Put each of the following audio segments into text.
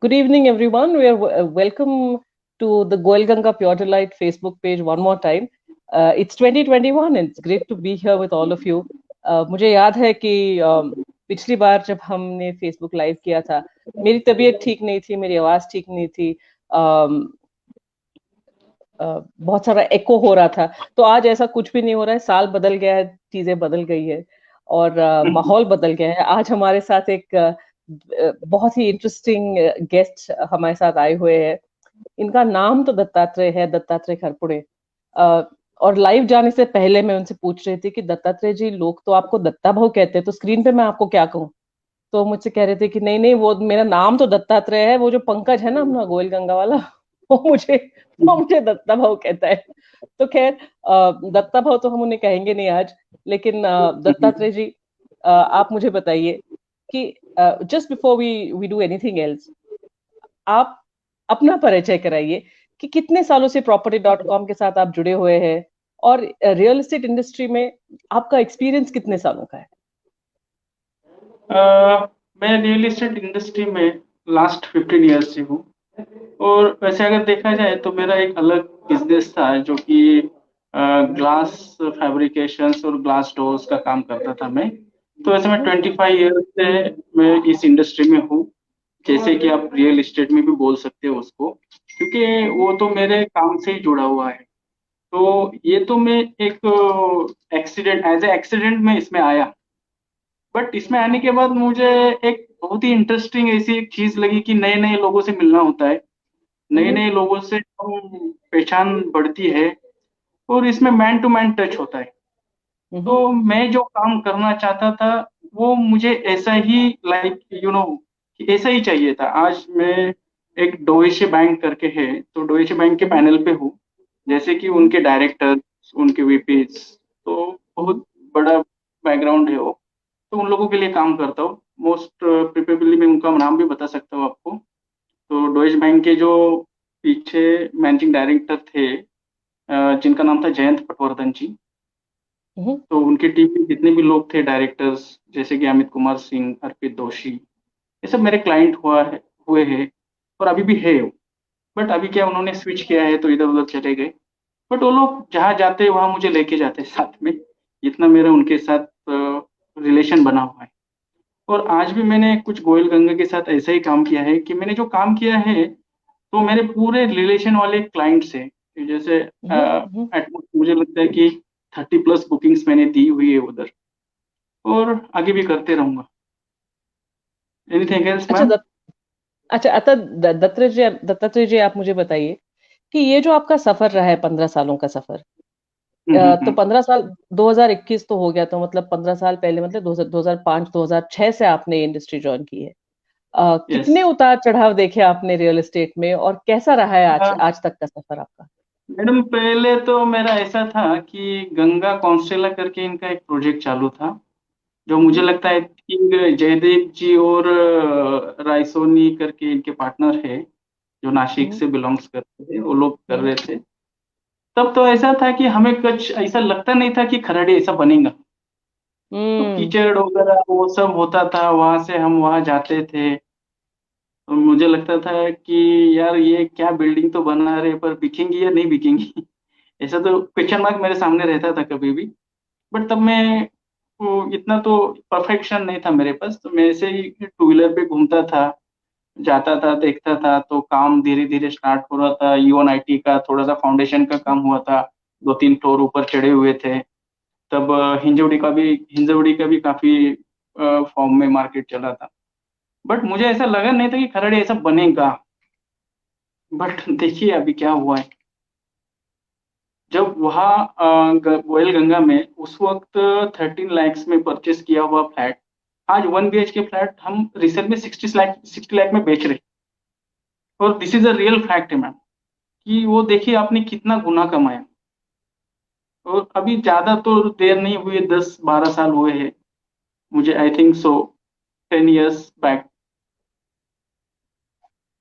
Good evening, everyone. We are welcome to the Goel Ganga Pure Delight Facebook page one more time. It's 2021 and it's great to be here with all of you. मुझे याद है कि पिछली बार जब हमने Facebook live किया था, मेरी तबीयत ठीक नहीं थी, मेरी आवाज ठीक नहीं थी, बहुत सारा एको हो रहा था। तो आज ऐसा कुछ भी नहीं हो रहा है, साल बदल गया है, चीजें बदल गई है और माहौल बदल गया है। आज हमारे साथ एक बहुत ही इंटरेस्टिंग गेस्ट हमारे साथ आए हुए हैं। इनका नाम तो दत्तात्रेय है, दत्तात्रेय खरपुड़े। और लाइव जाने से पहले मैं उनसे पूछ रही थी कि दत्तात्रेय जी, लोग तो आपको दत्ता भाऊ कहते हैं, तो स्क्रीन पे मैं आपको क्या कहूँ? तो मुझसे कह रहे थे कि नहीं नहीं, वो मेरा नाम तो दत्तात्रेय है, वो जो पंकज है ना अपना गोयल गंगा वाला, वो मुझे वो मुझे दत्ता भाऊ कहता है। तो खैर, दत्ता भाऊ तो हम उन्हें कहेंगे नहीं आज, लेकिन दत्तात्रेय जी, आप मुझे बताइए कि just before we do anything else, आप अपना परिचय कराइए कि कितने सालों से property.com के साथ आप जुड़े हुए हैं और रियल एस्टेट इंडस्ट्री में आपका एक्सपीरियंस कितने सालों का है? मैं रियल एस्टेट इंडस्ट्री में लास्ट 15 ईयर्स से हूँ। और वैसे अगर देखा जाए तो मेरा एक अलग बिजनेस था जो कि ग्लास फैब्रिकेशंस और ग्लास डोर्स का काम करता था मैं। तो वैसे मैं 25 ईयर्स से मैं इस इंडस्ट्री में हूँ, जैसे कि आप रियल एस्टेट में भी बोल सकते हो उसको, क्योंकि वो तो मेरे काम से ही जुड़ा हुआ है। तो ये तो मैं एक एक्सीडेंट, एज ए एक्सीडेंट में इसमें आया। बट इसमें आने के बाद मुझे एक बहुत ही इंटरेस्टिंग ऐसी एक चीज लगी कि नए नए लोगों से मिलना होता है, नए हम्म। नए लोगों से हम पहचान बढ़ती है और इसमें मैन टू मैन टच होता है। हम्म। तो मैं जो काम करना चाहता था वो मुझे ऐसा ही, लाइक ऐसा ही चाहिए था। आज मैं एक डोइचे बैंक करके है, तो डोइचे बैंक के हम्म। पैनल पे हूँ, जैसे कि हम्म। उनके डायरेक्टर्स, उनके वीपीज, तो हम्म। बहुत बड़ा बैकग्राउंड है वो। तो उन लोगों के लिए काम करता हूँ। मोस्ट प्रिपेबली मैं उनका नाम भी बता सकता हूँ आपको। तो डॉइच बैंक के जो पीछे मैनेजिंग डायरेक्टर थे, जिनका नाम था जयंत पटवर्धन जी। हम्म। तो उनकी टीम में जितने भी लोग थे डायरेक्टर्स, जैसे कि अमित कुमार सिंह, अर्पित दोषी, ये सब मेरे क्लाइंट हुए हैं और अभी भी है। बट अभी क्या, उन्होंने स्विच किया है तो इधर उधर चले गए। बट वो लोग जहाँ जाते हैं वहां मुझे लेके जाते हैं साथ में। इतना मेरा उनके साथ रिलेशन बना हुआ है। और आज भी मैंने कुछ गोयल गंगा के साथ ऐसा ही काम किया है कि मैंने जो काम किया है तो मेरे पूरे रिलेशन वाले क्लाइंट से, जैसे हम्म। हम्म। मुझे लगता है कि 30+ बुकिंग्स मैंने दी हुई है उधर, और आगे भी करते रहूंगा। एनीथिंग एल्स अच्छा मैम? अच्छा, दत्तात्रेय जी, आप मुझे बताइए कि ये जो आपका सफर रहा है, 15 सालों का सफर, तो हम्म। 15 साल, 2021 तो हो गया, तो मतलब 15 साल पहले, मतलब 2005 2006 से आपने ये इंडस्ट्री ज्वाइन की है। यस। कितने उतार चढ़ाव देखे आपने रियल एस्टेट में और कैसा रहा है आज आज तक का सफर आपका? मैडम, पहले तो मेरा ऐसा था कि गंगा कॉन्स्टेला करके इनका एक प्रोजेक्ट चालू था, जो मुझे हम्म। लगता है कि जयदेव जी और रायसोनी करके इनके पार्टनर है, जो नासिक हम्म। से बिलोंग्स करते थे, वो लोग कर हम्म। रहे थे। तब तो ऐसा था कि हमें कुछ ऐसा लगता नहीं था कि खराड़ी ऐसा बनेगा। तो हम्म। कीचड़ वगैरह वो सब होता था, वहां से हम वहां जाते थे। और मुझे लगता था कि यार ये क्या बिल्डिंग तो बना रहे, पर बिकेंगी या नहीं बिकेंगी। ऐसा तो क्वेश्चन मार्क मेरे सामने रहता था कभी भी। बट तब मैं, वो इतना तो परफेक्शन नहीं था मेरे पास, तो मैं ऐसे ही टू व्हीलर पे घूमता था, जाता था, देखता था। तो काम धीरे धीरे स्टार्ट हो रहा था, यूएनआईटी का थोड़ा सा फाउंडेशन का काम हुआ था, 2-3 फ्लोर ऊपर चढ़े हुए थे। तब हिंजवड़ी का भी काफी फॉर्म में मार्केट चला था। बट मुझे ऐसा लगा नहीं था कि खरड़े ऐसा बनेगा। बट देखिए अभी क्या हुआ है। जब वहाँ गोयल गंगा में उस वक्त 13 लाख में परचेस किया हुआ फ्लैट, आज 1 BHK फ्लैट हम रिसेल में 60 लाख में बेच रहे हैं। और this is a real fact है मैम, कि वो देखिए आपने कितना गुना कमाया। और अभी ज्यादा तो देर नहीं हुई है, 10-12 साल हुए हैं मुझे, I think so, 10 years back.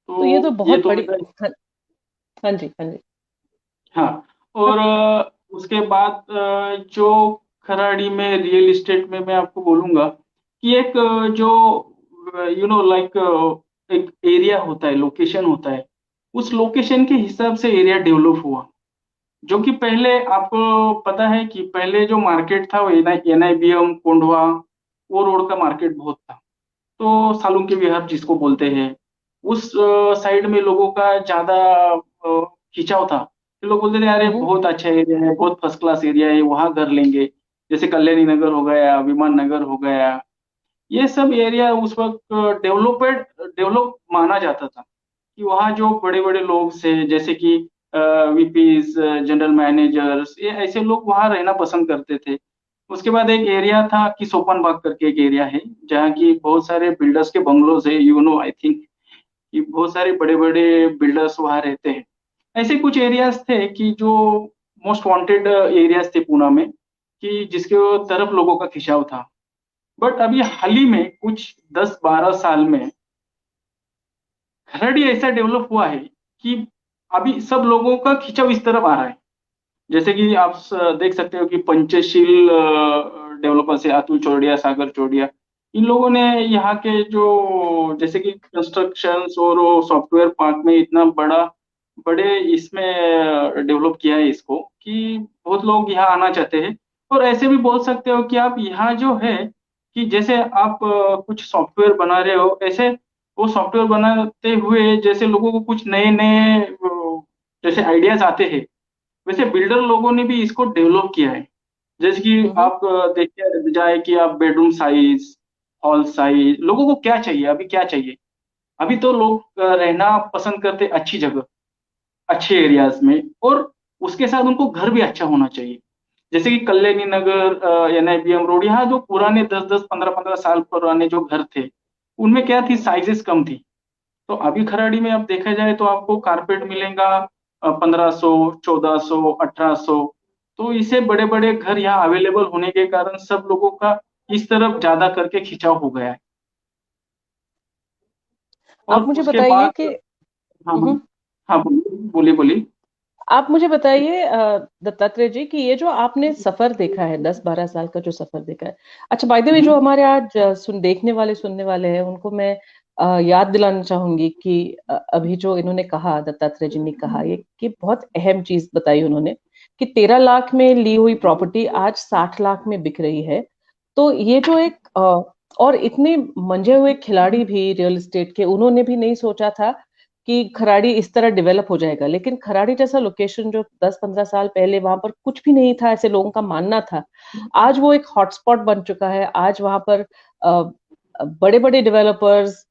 तो ये तो तो ये बहुत तो बड़ी। मेरा। हाँ। हाँ जी, हाँ जी। हाँ। और उसके बाद जो खराड़ी में रियल एस्टेट में मैं आपको बोलूंगा कि एक जो लाइक एक एरिया होता है, लोकेशन होता है, उस लोकेशन के हिसाब से एरिया डेवलप हुआ। जो कि पहले आपको पता है कि पहले जो मार्केट था वो एनआईबीएम कोंडवा, वो रोड का मार्केट बहुत था। तो सालुंके विहार जिसको बोलते हैं, उस साइड में लोगों का ज्यादा खिंचाव था। तो लोग बोलते थे अरे हम्म। बहुत अच्छा एरिया है, बहुत फर्स्ट क्लास एरिया है, वहां घर लेंगे। जैसे कल्याणी नगर हो गया, विमान नगर हो गया, ये सब एरिया उस वक्त डेवलप माना जाता था। कि वहाँ जो बड़े बड़े लोग थे, जैसे कि वीपीज, जनरल मैनेजर्स, ये ऐसे लोग वहाँ रहना पसंद करते थे। उसके बाद एक एरिया था कि सोपन बाग करके एक एरिया है, जहाँ की बहुत सारे बिल्डर्स के बंगलोज है, आई थिंक कि बहुत सारे बड़े बड़े बिल्डर्स वहाँ रहते हैं। ऐसे कुछ एरियाज थे कि जो मोस्ट वांटेड एरियाज थे पूना में, कि जिसके तरफ लोगों का खिंचाव था। बट अभी हाल ही में कुछ 10-12 साल में खरड़ी ऐसा डेवलप हुआ है कि अभी सब लोगों का खिंचाव इस तरफ आ रहा है। जैसे कि आप देख सकते हो कि पंचशील डेवलपर से अतुल चौड़िया, सागर चौड़िया, इन लोगों ने यहाँ के जो जैसे कि कंस्ट्रक्शन और सॉफ्टवेयर पार्क में इतना बड़े इसमें डेवलप किया है इसको, कि बहुत लोग यहाँ आना चाहते हैं। और ऐसे भी बोल सकते हो कि आप यहाँ जो है, कि जैसे आप कुछ सॉफ्टवेयर बना रहे हो, ऐसे वो सॉफ्टवेयर बनाते हुए जैसे लोगों को कुछ नए नए जैसे आइडियाज आते हैं, वैसे बिल्डर लोगों ने भी इसको डेवलप किया है। जैसे कि हम्म। आप देखते जाए कि आप बेडरूम साइज, हॉल साइज, लोगों को क्या चाहिए, अभी क्या चाहिए। अभी तो लोग रहना पसंद करते अच्छी जगह, अच्छे एरियाज में, और उसके साथ उनको घर भी अच्छा होना चाहिए। जैसे कि कल्याणी नगर, एनआईबीएम रोड, यहाँ जो पुराने 10-10, 15-15 साल पुराने जो घर थे, उनमें क्या थी, साइजेस कम थी। तो अभी खराड़ी में आप देखा जाए तो आपको कारपेट मिलेगा 1500, 1400, 1800। तो इसे बड़े बड़े घर यहाँ अवेलेबल होने के कारण सब लोगों का इस तरफ ज्यादा करके खिंचाव हो गया है। और आप मुझे उसके बताइए बाद, कि हाँ हाँ, हम्म, हाँ बोलिए बोलिए बोलिए। आप मुझे बताइए दत्तात्रेय जी कि ये जो आपने सफर देखा है 10-12 साल का जो सफर देखा है। अच्छा, बाय द वे, जो हम्म, हमारे आज देखने वाले सुनने वाले हैं उनको मैं याद दिलाना चाहूंगी कि अभी जो इन्होंने कहा, दत्तात्रेय जी ने कहा ये कि बहुत अहम चीज बताई उन्होंने, कि 13 लाख में ली हुई प्रॉपर्टी आज 60 लाख में बिक रही है। तो ये जो एक और इतने मंजे हुए खिलाड़ी भी रियल एस्टेट के, उन्होंने भी नहीं सोचा था कि खराड़ी इस तरह डेवलप हो जाएगा। लेकिन खराड़ी जैसा लोकेशन जो 10-15 साल पहले वहां पर कुछ भी नहीं था, ऐसे लोगों का मानना था, आज वो एक हॉटस्पॉट बन चुका है। आज वहां पर बड़े बड़े डेवलपर्स,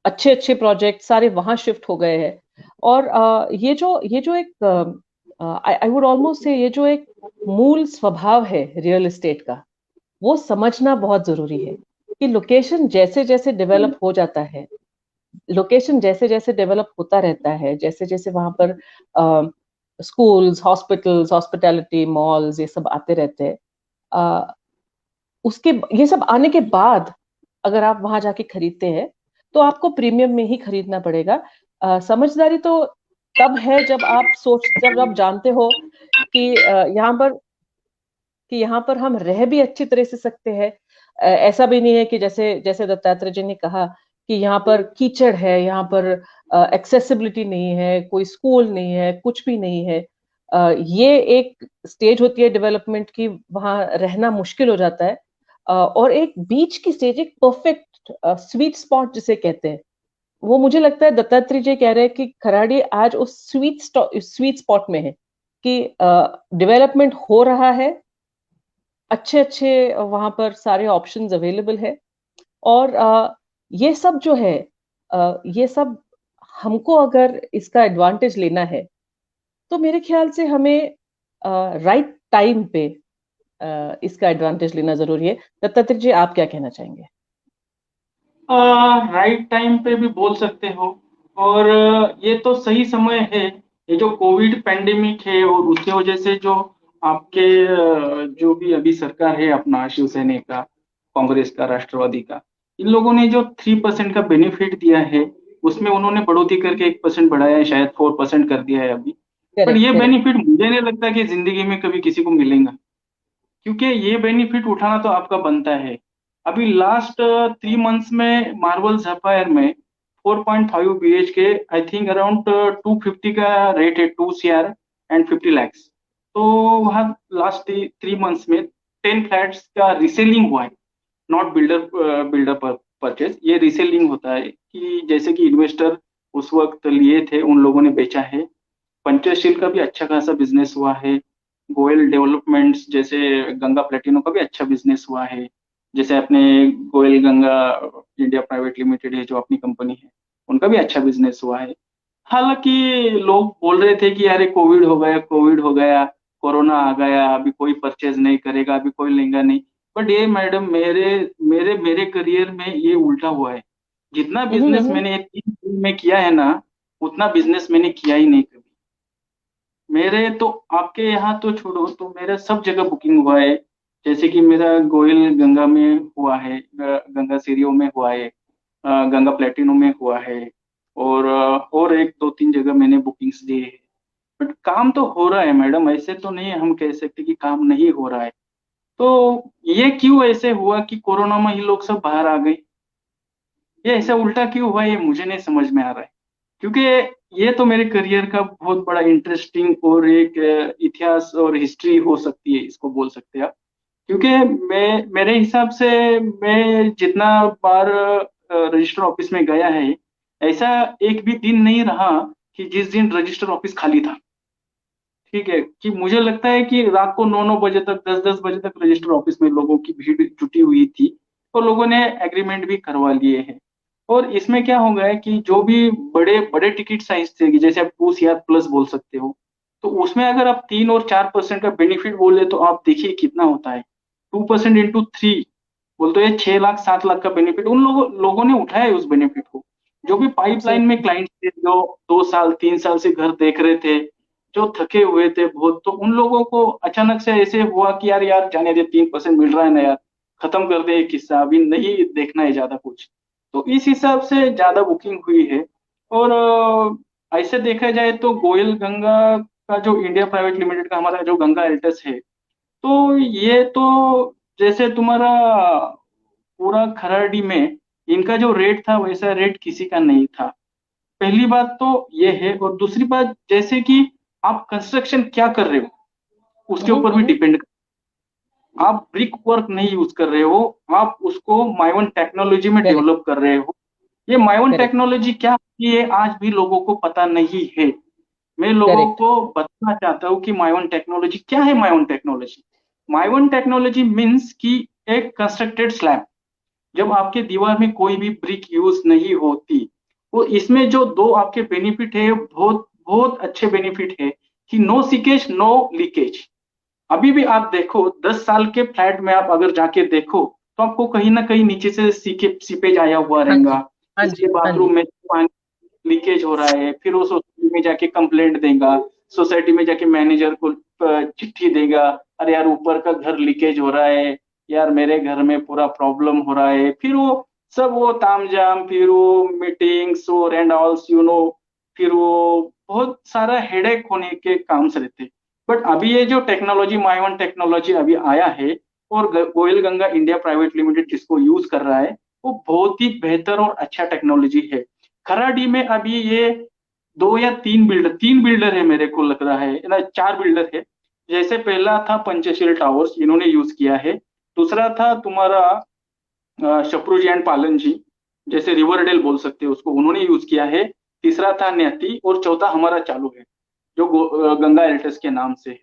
अच्छे अच्छे प्रोजेक्ट सारे वहां शिफ्ट हो गए हैं। और ये जो एक आई वुड ऑलमोस्ट से, ये जो एक मूल स्वभाव है रियल एस्टेट का, वो समझना बहुत जरूरी है कि लोकेशन जैसे जैसे डेवलप हो जाता है, लोकेशन जैसे जैसे डेवलप होता रहता है, जैसे जैसे वहां पर स्कूल्स, हॉस्पिटल्स, हॉस्पिटैलिटी, मॉल्स, ये सब आते रहते हैं, अ, उसके ये सब आने के बाद अगर आप वहां जाके खरीदते हैं तो आपको प्रीमियम में ही खरीदना पड़ेगा। समझदारी तो तब है जब आप जानते हो कि यहाँ पर हम रह भी अच्छी तरह से सकते हैं। ऐसा भी नहीं है कि जैसे जैसे दत्तात्रेय जी ने कहा कि यहाँ पर कीचड़ है, यहाँ पर एक्सेसिबिलिटी नहीं है, कोई स्कूल नहीं है, कुछ भी नहीं है। ये एक स्टेज होती है डेवलपमेंट की, वहां रहना मुश्किल हो जाता है। और एक बीच की स्टेज, एक परफेक्ट स्वीट स्पॉट जिसे कहते हैं, वो मुझे लगता है दत्तात्रेय जी कह रहे हैं कि खराड़ी आज उस स्वीट स्पॉट में है, कि डेवलपमेंट हो रहा है, अच्छे अच्छे वहां पर सारे ऑप्शंस अवेलेबल है। और ये सब जो है, ये सब हमको अगर इसका एडवांटेज लेना है तो मेरे ख्याल से हमें राइट टाइम पे इसका एडवांटेज लेना जरूरी है। दत्तात्रेय जी, आप क्या कहना चाहेंगे? राइट टाइम पे भी बोल सकते हो। और ये तो सही समय है। ये जो कोविड पैंडेमिक है और उसकी वजह से जो आपके जो भी अभी सरकार है अपना शिवसेना का, कांग्रेस का, राष्ट्रवादी का, इन लोगों ने जो 3% का बेनिफिट दिया है, उसमें उन्होंने बढ़ोतरी करके 1% बढ़ाया है, शायद 4% कर दिया है अभी। पर करेक्ट, ये करेक्ट। बेनिफिट मुझे नहीं लगता कि जिंदगी में कभी किसी को मिलेगा, क्योंकि ये बेनिफिट उठाना तो आपका बनता है। अभी लास्ट 3 मंथ्स में मार्वल जफायर में 4.5 BHK, आई थिंक अराउंड 250 का रेट है, 2 CR एंड 50 lakhs। तो वहाँ लास्ट 3 मंथ्स में 10 फ्लैट्स का रीसेलिंग हुआ है, नॉट बिल्डर बिल्डर परचेज। ये रीसेलिंग होता है कि जैसे कि इन्वेस्टर उस वक्त लिए थे, उन लोगों ने बेचा है। पंचशील का भी अच्छा खासा बिजनेस हुआ है। गोयल डेवलपमेंट्स जैसे गंगा प्लेटिनो का भी अच्छा बिजनेस हुआ है। जैसे अपने Goyal Ganga India private limited है जो अपनी कंपनी है, उनका भी अच्छा बिजनेस हुआ है। हालांकि लोग बोल रहे थे कि अरे कोविड हो गया, कोविड हो गया, कोरोना आ गया, अभी कोई परचेज नहीं करेगा, अभी कोई लेगा नहीं। बट ये मैडम, मेरे मेरे मेरे करियर में ये उल्टा हुआ है। जितना बिजनेस हम्म। मैंने 3 दिन में किया है ना, उतना बिजनेस मैंने किया ही नहीं कभी। मेरे तो आपके यहाँ तो छोड़ो, तो मेरा सब जगह बुकिंग हुआ है। जैसे कि मेरा गोयल गंगा में हुआ है, गंगा सीरीओ में हुआ है, गंगा प्लेटिनो में हुआ है, और एक दो तीन जगह मैंने बुकिंग्स दी है। बट काम तो हो रहा है मैडम, ऐसे तो नहीं हम कह सकते कि काम नहीं हो रहा है। तो ये क्यों ऐसे हुआ कि कोरोना में ही लोग सब बाहर आ गए? ये ऐसा उल्टा क्यों हुआ, ये मुझे नहीं समझ में आ रहा है। क्योंकि ये तो मेरे करियर का बहुत बड़ा इंटरेस्टिंग और एक इतिहास और हिस्ट्री हो सकती है, इसको बोल सकते हैं आप। क्योंकि मैं मेरे हिसाब से, मैं जितना बार रजिस्टर ऑफिस में गया है, ऐसा एक भी दिन नहीं रहा कि जिस दिन रजिस्टर ऑफिस खाली था। ठीक है, कि मुझे लगता है कि रात को 9-9 बजे तक, 10-10 बजे तक रजिस्टर ऑफिस में लोगों की भीड़ जुटी हुई थी, और लोगों ने एग्रीमेंट भी करवा लिए हैं। और इसमें क्या हो गया है कि जो भी बड़े बड़े टिकट साइज थे, कि जैसे आप 2 CR प्लस बोल सकते हो, तो उसमें अगर आप 3 और 4% का बेनिफिट बोले तो आप देखिए कितना होता है। 2% इंटू 3 बोल तो ये 6 लाख 7 लाख का बेनिफिट उन लोगों ने उठाया है उस बेनिफिट को। जो भी पाइपलाइन में एब्सोल्युटली। क्लाइंट थे, जो 2 साल 3 साल से घर देख रहे थे, जो थके हुए थे बहुत, तो उन लोगों को अचानक से ऐसे हुआ कि यार यार जाने दे, 3% मिल रहा है ना यार, खत्म कर दे ये किस्सा, अभी नहीं देखना है ज्यादा कुछ। तो इस हिसाब से ज्यादा बुकिंग हुई है। और ऐसे देखा जाए तो गोयल गंगा का जो इंडिया प्राइवेट लिमिटेड का हमारा जो गंगा एल्टस है, तो ये तो जैसे तुम्हारा पूरा खराडी में इनका जो रेट था, वैसा रेट किसी का नहीं था। पहली बात तो ये है, और दूसरी बात जैसे कि आप कंस्ट्रक्शन क्या कर रहे हो उसके ऊपर भी हम्म। डिपेंड। आप ब्रिक वर्क नहीं यूज कर रहे हो, आप उसको माइवन टेक्नोलॉजी में करेक्ट। डेवलप कर रहे हो। ये माइवन करेक्ट। टेक्नोलॉजी क्या होती है आज भी लोगों को पता नहीं है। मैं लोगों करेक्ट। को बताना चाहता हूँ कि माइवन टेक्नोलॉजी क्या है। माइवन टेक्नोलॉजी, माइवन टेक्नोलॉजी मीन्स कि एक कंस्ट्रक्टेड स्लैब, जब आपके दीवार में कोई भी ब्रिक यूज नहीं होती, वो इसमें जो दो आपके बेनिफिट है, बहुत बहुत अच्छे बेनिफिट है कि नो सीकेज नो लीकेज। अभी भी आप देखो, 10 साल के फ्लैट में आप अगर जाके देखो, तो आपको कहीं ना कहीं नीचे से सीके सीपेज आया हुआ हाँ जी। रहेगा। हाँ इसके जी। हाँ जी। बाथरूम में पानी लीकेज हो रहा है, फिर वो सोसाइटी में जाके कंप्लेंट देगा, सोसाइटी में जाके मैनेजर को चिट्ठी देगा, अरे यार ऊपर का घर लीकेज हो रहा है, यार मेरे घर में पूरा प्रॉब्लम हो रहा है। फिर वो सब वो तामझाम, फिर वो मीटिंग्स और एंड ऑल्स फिर वो बहुत सारा हेडेक होने के काम से रहते। बट अभी ये जो टेक्नोलॉजी, माइवन टेक्नोलॉजी अभी आया है, और Goyal Ganga India private limited जिसको यूज कर रहा है, वो बहुत ही बेहतर और अच्छा टेक्नोलॉजी है। खराडी में अभी ये 2 या 3 बिल्डर, 3 बिल्डर है मेरे को लग रहा है ना, 4 बिल्डर है। जैसे पहला था पंचशील टावर्स, इन्होंने यूज किया है। दूसरा था तुम्हारा शत्रुंजय एंड पालन जी, जैसे रिवरडेल बोल सकते हो उसको, उन्होंने यूज किया है। तीसरा था न्याति, और चौथा हमारा चालू है, जो गंगा एल्टस के नाम से है।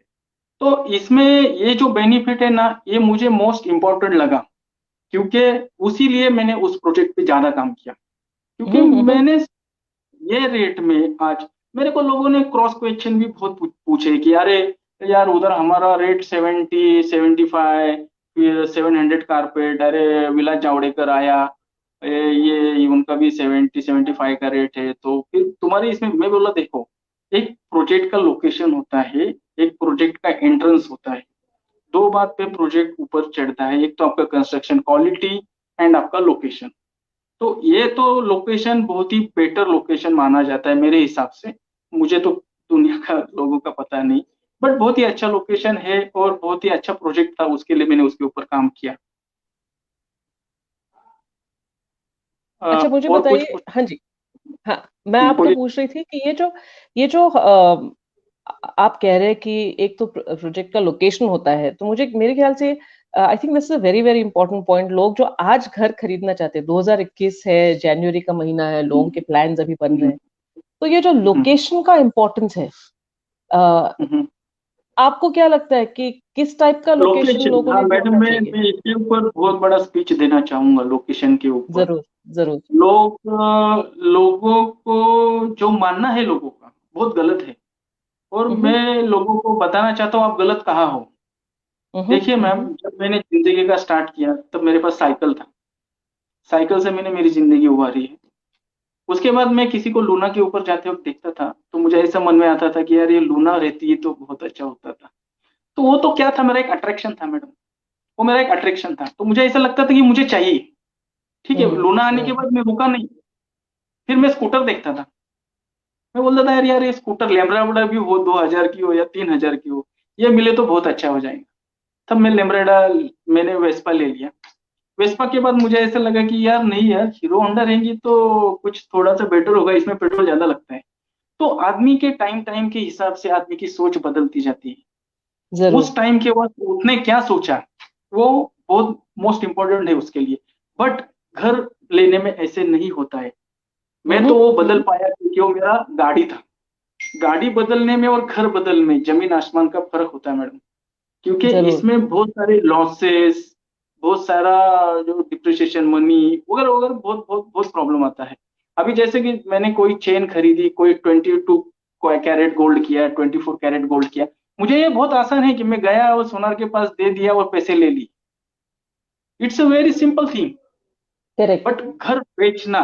तो इसमें ये जो बेनिफिट है ना, ये मुझे मोस्ट इम्पोर्टेंट लगा, क्योंकि उसी लिए मैंने उस प्रोजेक्ट पे ज्यादा काम किया। क्योंकि हम्म। मैंने ये रेट में आज, मेरे को लोगों ने क्रॉस क्वेश्चन भी बहुत पूछे कि अरे यार उधर हमारा रेट 70-75, फिर 700 कारपेट, अरे विलास जावड़ेकर आया, ये उनका भी 70-75 का रेट है, तो फिर तुम्हारे इसमें, मैं बोला देखो, एक प्रोजेक्ट का लोकेशन होता है, एक प्रोजेक्ट का एंट्रेंस होता है। दो बात पे प्रोजेक्ट ऊपर चढ़ता है, एक तो आपका कंस्ट्रक्शन क्वालिटी एंड आपका लोकेशन। तो ये तो लोकेशन बहुत ही बेटर लोकेशन माना जाता है मेरे हिसाब से। मुझे तो दुनिया का लोगों का पता नहीं, बट बहुत ही अच्छा लोकेशन है, और बहुत ही अच्छा प्रोजेक्ट था, उसके लिए मैंने उसके ऊपर काम किया। अच्छा मुझे और कुछ बताइए। हाँ जी। हाँ, मैं आपको बोलिए। पूछ रही थी कि ये जो आप कह रहे हैं कि एक तो प्रोजेक्ट का लोकेशन होता है, तो मुझे मेरे ख्याल से I think this is a very very important point. लोग जो आज घर खरीदना चाहते हैं, 2021 है, जनवरी का महीना है, लोगों के प्लान्स अभी बन रहे हैं, तो ये जो लोकेशन का इम्पोर्टेंस है, अ, आपको क्या लगता है कि किस टाइप का लोकेशन लोकेशन, लोगों हाँ ने मैडम, ढूंढना चाहिए? मैं इसके ऊपर बहुत बड़ा स्पीच देना चाहूंगा लोकेशन के ऊपर। जरूर, जरूर। लोगों को जो मानना है लोगों का बहुत गलत है, और हम्म, मैं लोगों को बताना चाहता हूँ आप गलत कहाँ हो। हम्म, देखिए मैम, जब मैंने जिंदगी का स्टार्ट किया तब मेरे पास साइकिल था। साइकिल से मैंने मेरी जिंदगी उभारी है। उसके बाद मैं किसी को लूना के ऊपर जाते वक्त देखता था तो मुझे ऐसा मन में आता था कि यार ये लूना रहती है तो बहुत अच्छा होता था। तो वो तो क्या था, मेरा एक अट्रैक्शन था मैडम। वो मेरा एक अट्रैक्शन था, तो मुझे ऐसा लगता था कि मुझे चाहिए। ठीक है, हम्म, लूना आने के हम्म, बाद मैं रुका नहीं। फिर मैं स्कूटर देखता था। मैं बोलता था यार यार ये स्कूटर लेम्ब्राडा भी हो, 2,000 की हो या 3,000 की हो, ये मिले तो बहुत अच्छा हो जाएगा। तब मैं लेम्ब्राडा, मैंने वेस्पा ले लिया। वेस्पा के बाद मुझे ऐसा लगा कि यार नहीं यार, हीरो होंडा रहेंगी तो कुछ थोड़ा सा बेटर होगा, इसमें पेट्रोल ज्यादा लगता है। तो आदमी के टाइम टाइम के हिसाब से आदमी की सोच बदलती जाती है। जरूर। उस टाइम के बाद उसने क्या सोचा, वो बहुत मोस्ट इंपॉर्टेंट है उसके लिए। बट घर लेने में ऐसे नहीं होता है। मैं तो वो बदल पाया क्योंकि वो मेरा गाड़ी था। गाड़ी बदलने में और घर बदलने में जमीन आसमान का फर्क होता है मैडम। क्योंकि जरूर। इसमें बहुत सारे लॉसेस, बहुत सारा जो डिप्रिसिएशन मनी वगैरह वगैरह, बहुत बहुत बहुत प्रॉब्लम आता है। अभी जैसे कि मैंने कोई चेन खरीदी, कोई 22 कैरेट गोल्ड किया, 24 कैरेट गोल्ड किया। मुझे ये बहुत आसान है कि मैं गया और सोनार के पास दे दिया और पैसे ले ली। It's a very simple thing. Correct. But घर बेचना,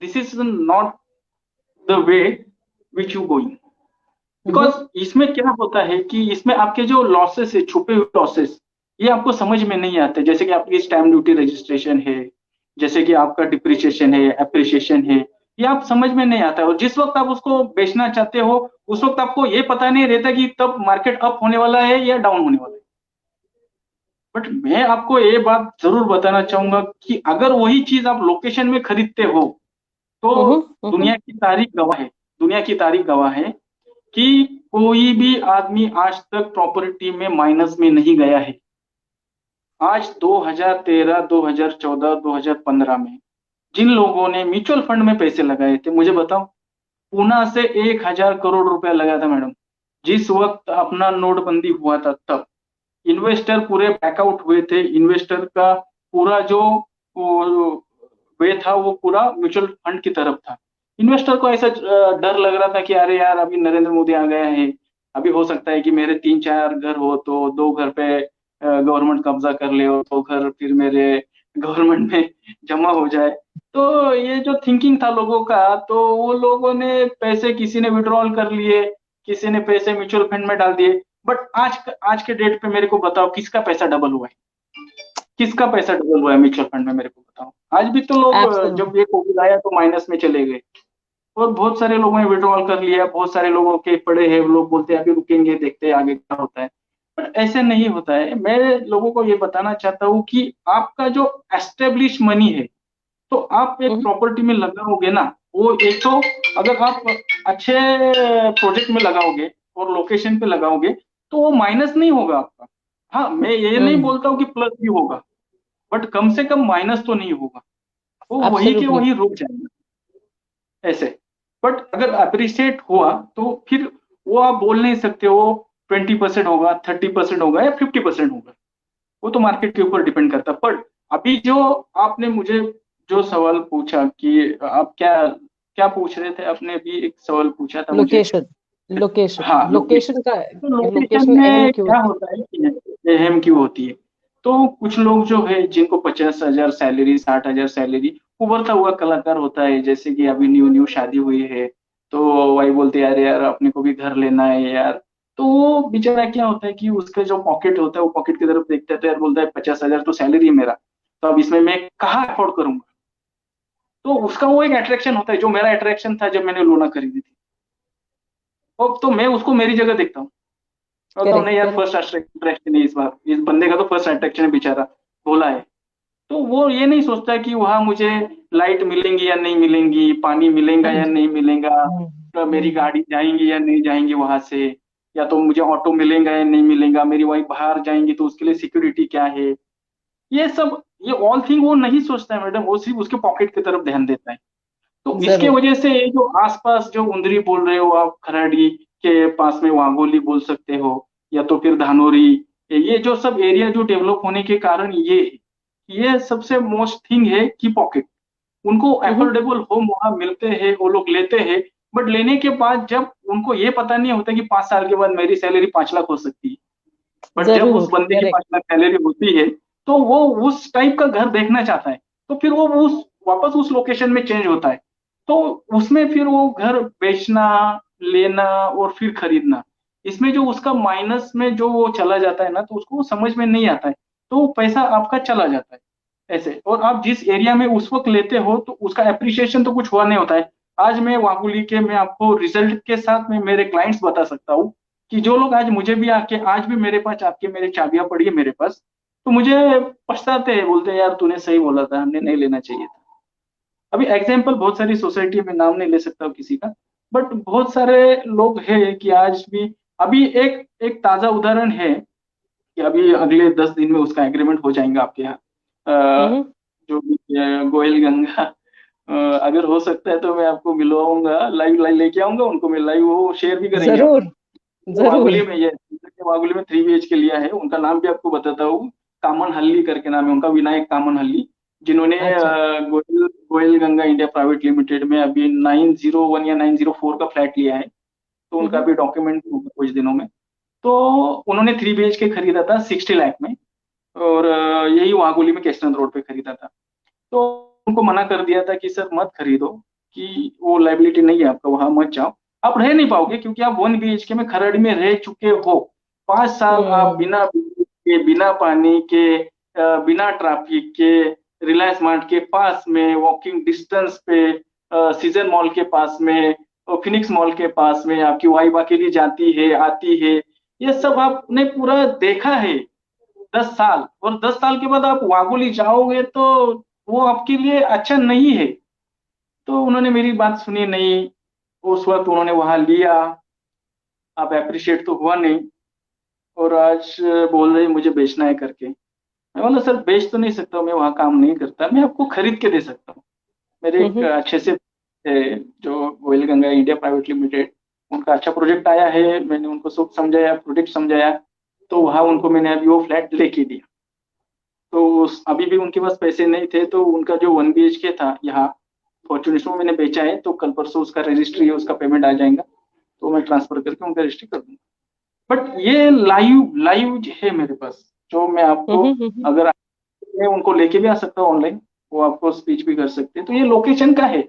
this is not the way which you going. Hmm, because इसमें क्या होता है कि इसमें आपके जो लॉसेस है, छुपे हुए लॉसेस, ये आपको समझ में नहीं आते। जैसे कि आपकी स्टैम्प ड्यूटी रजिस्ट्रेशन है, जैसे कि आपका डिप्रिसिएशन है, एप्रिसिएशन है, ये आप समझ में नहीं आता है। और जिस वक्त आप उसको बेचना चाहते हो उस वक्त आपको ये पता नहीं रहता कि तब मार्केट अप होने वाला है या डाउन होने वाला है। बट मैं आपको ये बात जरूर बताना चाहूंगा कि अगर वही चीज आप लोकेशन में खरीदते हो तो हम्म, हम्म। दुनिया की तारीख गवाह है, दुनिया की तारीख गवाह है कि कोई भी आदमी आज तक प्रॉपर्टी में माइनस में नहीं गया है। आज 2013, 2014, 2015 में जिन लोगों ने म्यूचुअल फंड में पैसे लगाए थे, मुझे बताओ, पूना से 1,000 करोड़ रुपया लगा था मैडम। जिस वक्त अपना नोटबंदी हुआ था तब इन्वेस्टर पूरे बैकआउट हुए थे। इन्वेस्टर का पूरा जो वे था वो पूरा म्यूचुअल फंड की तरफ था। इन्वेस्टर को ऐसा डर लग रहा था कि अरे यार अभी नरेंद्र मोदी आ गया है, अभी हो सकता है कि मेरे 3-4 घर हो तो 2 घर पे गवर्नमेंट कब्जा कर ले और 2 घर फिर मेरे गवर्नमेंट में जमा हो जाए। तो ये जो थिंकिंग था लोगों का, तो वो लोगों ने पैसे, किसी ने विड्रॉल कर लिए, किसी ने पैसे म्यूचुअल फंड में डाल दिए। बट आज के डेट पे मेरे को बताओ किसका पैसा डबल हुआ है? किसका पैसा डबल हुआ है म्यूचुअल फंड में, मेरे को बताओ। आज भी तो लोग जब एब्सोल्युटली। ये कोविड आया तो माइनस में चले गए और बहुत सारे लोगों ने विड्रॉल कर लिया। बहुत सारे लोगों के पड़े हैं, लोग बोलते हैं अभी रुकेंगे, देखते हैं आगे क्या होता है। बट ऐसे नहीं होता है। मैं लोगों को ये बताना चाहता हूँ कि आपका जो एस्टेब्लिश मनी है, तो आप एक प्रॉपर्टी में लगाओगे ना, वो एक तो अगर आप अच्छे प्रोजेक्ट में लगाओगे और लोकेशन पे लगाओगे तो वो माइनस नहीं होगा आपका। हाँ, मैं ये नहीं हम्म। बोलता हूँ कि प्लस भी होगा, बट कम से कम माइनस तो नहीं होगा। वो वही के एब्सोल्युटली। वही रुक जाएगा ऐसे। बट अगर अप्रिशिएट हुआ तो फिर वो आप बोल नहीं सकते वो 20% होगा, 30% होगा या 50% होगा। वो तो मार्केट के ऊपर डिपेंड करता है। पर अभी जो आपने मुझे जो सवाल पूछा कि आप क्या क्या पूछ रहे थे, आपने अभी एक सवाल पूछा था मुझे। लोकेशन। लोकेशन। हाँ, लोकेशन लोकेशन। का। तो लोकेशन लोकेशन अहम में क्यों क्या होती होता है कि अहम क्यों होती है। तो कुछ लोग जो है जिनको 50,000 सैलरी, 60,000 सैलरी, उभरता हुआ कलाकार होता है, जैसे कि अभी न्यू न्यू शादी हुई है, तो वही बोलते हैं यार यार अपने को भी घर लेना है यार। तो वो बेचारा क्या होता है कि उसका जो पॉकेट होता है वो पॉकेट की तरफ देखता है, तो यार बोलता है 50,000 तो सैलरी है मेरा, तो अब इसमें मैं कहाँ अफोर्ड करूंगा। तो उसका वो एक अट्रैक्शन होता है जो मेरा अट्रैक्शन था जब मैंने लोना खरीदी थी। तो मैं उसको मेरी जगह देखता हूँ, बोलता हूँ करेक्ट, नहीं यार, करेक्ट। फर्स्ट अट्रैक्शन है इस बार, इस बंदे का तो फर्स्ट अट्रैक्शन है बेचारा, भोला है। तो वो ये नहीं सोचता कि वहां मुझे लाइट मिलेंगी या नहीं मिलेंगी, पानी मिलेगा हाँ या जी। नहीं मिलेगा, तो मेरी हम्म। गाड़ी जाएंगी या नहीं जाएंगी वहां से, या तो मुझे ऑटो मिलेगा या नहीं मिलेगा, मेरी वाइफ बाहर जाएंगी तो उसके लिए सिक्योरिटी क्या है, ये सब, ये ऑल थिंग वो नहीं सोचता है मैडम, वो सिर्फ उसके पॉकेट की तरफ ध्यान देता है। तो इसके जरूर। वजह से ये जो आसपास जो उंदरी बोल रहे हो आप, खराड़ी के पास में वाघोली बोल सकते हो, या तो फिर धानोरी, ये जो सब एरिया जो डेवलप होने के कारण ये सबसे मोस्ट थिंग है कि पॉकेट, उनको हम्म। एफोर्डेबल होम वहां मिलते हैं, वो लोग लेते हैं, बट लेने के बाद जब उनको ये पता नहीं होता कि 5 साल के बाद मेरी सैलरी 5 लाख हो सकती है, बट जब उस जरूर, बंदे की करेक्ट। 5 लाख सैलरी होती है, तो वो उस टाइप का घर देखना चाहता है, तो फिर वो उस वापस उस लोकेशन में चेंज होता है, तो उसमें फिर वो घर बेचना, लेना और फिर खरीदना, इसमें जो उसका माइनस में जो वो चला जाता है ना, तो उसको समझ में नहीं आता है, तो वो पैसा आपका चला जाता है ऐसे। और आप जिस एरिया में उस वक्त लेते हो तो उसका एप्रिसिएशन तो कुछ हुआ नहीं होता है। आज मैं वागुली के, मैं आपको रिजल्ट के साथ में मेरे क्लाइंट्स बता सकता हूँ कि जो लोग आज मुझे भी आके, आज भी मेरे पास आके मेरे चाबियां पड़ी है मेरे पास, तो मुझे पछताते हैं, बोलते हैं यार तूने सही बोला था, हमने नहीं लेना चाहिए था। अभी एग्जाम्पल बहुत सारी सोसाइटी में, नाम नहीं ले सकता हूँ किसी का, बट बहुत सारे लोग हैं कि आज भी, अभी एक एक ताजा उदाहरण है कि अभी अगले 10 दिन में उसका एग्रीमेंट हो जाएगा आपके यहाँ, अ, हम्म। जो भी गोयल गंगा, अगर हो सकता है तो मैं आपको मिलवाऊंगा, लाइव लाइव लेके आऊंगा उनको, मैं लाइव वो शेयर भी करेंगे जरूर। अपन। जरूर। वागुली में, ये वागुली में 3 BHK लिया है, उनका नाम भी आपको बताता हूँ, कामन हल्ली करके नाम है उनका, विनायक कामन हल्ली, जिन्होंने अच्छा। Goyal Goyal Ganga India private limited में अभी 901 या 904 का फ्लैट लिया है, तो उनका हम्म। भी डॉक्यूमेंट होगा कुछ दिनों में। तो उन्होंने 3 BHK खरीदा था 60 लाख में, और यही वाघोली में केशनंद रोड पे खरीदा था। तो उनको मना कर दिया था कि सर मत खरीदो, कि वो लाइबिलिटी नहीं है आपका, वहां मत जाओ, आप रह नहीं पाओगे, क्योंकि आप 1 BHK में खरड़ में रह चुके हो, 5 साल आप हम्म। बिना बिजली के, बिना पानी के, बिना ट्रैफिक के, रिलायंस मार्ट के पास में, वॉकिंग डिस्टेंस पे, सीजन मॉल के पास में, और फिनिक्स मॉल के पास में, आपकी वाइफ अकेली जाती है आती है, ये सब आपने पूरा देखा है 10 साल, और 10 साल के बाद आप वागोली जाओगे तो वो आपके लिए अच्छा नहीं है। तो उन्होंने मेरी बात सुनी नहीं, उस वक्त उन्होंने वहां लिया, आप अप्रिशिएट तो हुआ नहीं, और आज बोल रहे मुझे बेचना है करके। मैं बोला सर बेच तो नहीं सकता हूँ, मैं वहां काम नहीं करता, मैं आपको खरीद के दे सकता हूँ। मेरे एक हम्म। अच्छे से जो Goyal Ganga India private limited, उनका अच्छा प्रोजेक्ट आया है, मैंने उनको सब समझाया, प्रोजेक्ट समझाया, तो वहां उनको मैंने अभी वो फ्लैट लेके दिया। तो अभी भी उनके पास पैसे नहीं थे, तो उनका जो 1 BHK था यहाँ फॉर्चुनेट में मैंने बेचा है, तो कल परसों उसका रजिस्ट्री है, उसका पेमेंट आ जाएगा, तो मैं ट्रांसफर करके उनका रजिस्ट्री कर दूंगा। बट ये लाइव लाइव है मेरे पास, जो मैं आपको, हम्म। अगर मैं उनको लेके भी आ सकता हूँ ऑनलाइन, वो आपको स्पीच भी कर सकते हैं, तो ये लोकेशन का है,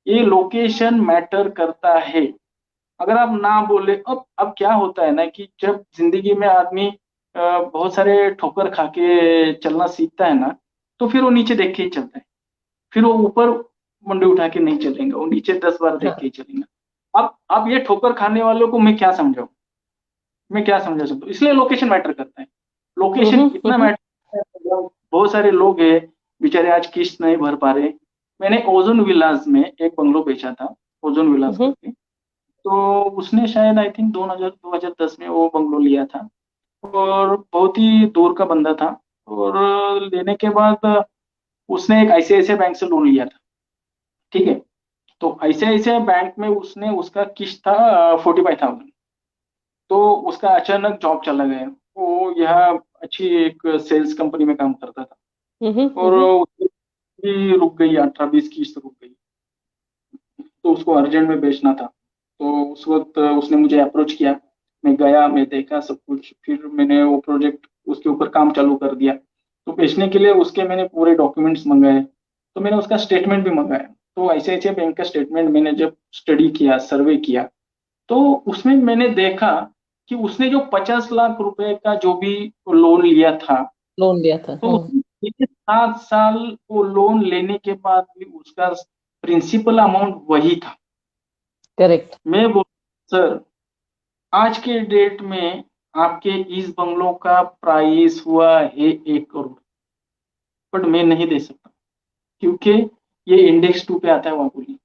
ये लोकेशन मैटर करता है। अगर आप ना बोले, अब क्या होता है ना कि जब जिंदगी में आदमी बहुत सारे ठोकर खा के चलना सीखता है ना, तो फिर वो नीचे देख के ही चलता है, फिर वो ऊपर मुंडी उठा के नहीं चलेगा, वो नीचे 10 बार देख के हाँ। ही चलेगा। अब ये ठोकर खाने वालों को मैं क्या समझाऊं, मैं क्या समझा सकता हूँ, इसलिए लोकेशन मैटर करता है, लोकेशन इतना हम्म। मैटर करता है, मतलब बहुत सारे लोग हैं बेचारे आज किस्त नहीं भर पा रहे। मैंने ओजोन विलास में एक बंगलो बेचा था, ओजोन विलास हम्म। करके, तो उसने शायद आई थिंक 2010 में वो बंगलो लिया था, और बहुत ही दूर का बंदा था, और लेने के बाद उसने एक ICICI बैंक से लोन लिया था, ठीक है। तो ICICI बैंक में उसने, उसका किस्त था 45,000, तो उसका अचानक जॉब चला गया, वो यहाँ अच्छी एक सेल्स कंपनी में काम करता था, और हम्म। उसकी रुक गई, 18-20 किस्त रुक गई, तो उसको अर्जेंट में बेचना था। तो उस वक्त उसने मुझे अप्रोच किया, मैं गया, मैं देखा सब कुछ, फिर मैंने वो प्रोजेक्ट उसके ऊपर काम चालू कर दिया। तो बेचने के लिए उसके मैंने पूरे डॉक्यूमेंट्स मंगाए, तो मैंने उसका स्टेटमेंट भी मंगाया। तो ICICI बैंक का स्टेटमेंट मैंने जब स्टडी किया, सर्वे किया, तो उसमें मैंने देखा कि उसने जो 50 लाख रुपए का जो भी लोन लिया था, लोन लिया था। तो उसने 7 साल वो लोन लेने के बाद भी उसका प्रिंसिपल अमाउंट वही था। करेक्ट। मैं बोल सर, आज के डेट में आपके इस बंगलों का प्राइस हुआ है 1 करोड़, बट मैं नहीं दे सकता क्योंकि ये इंडेक्स 2 पे आता है वहाँ बोली,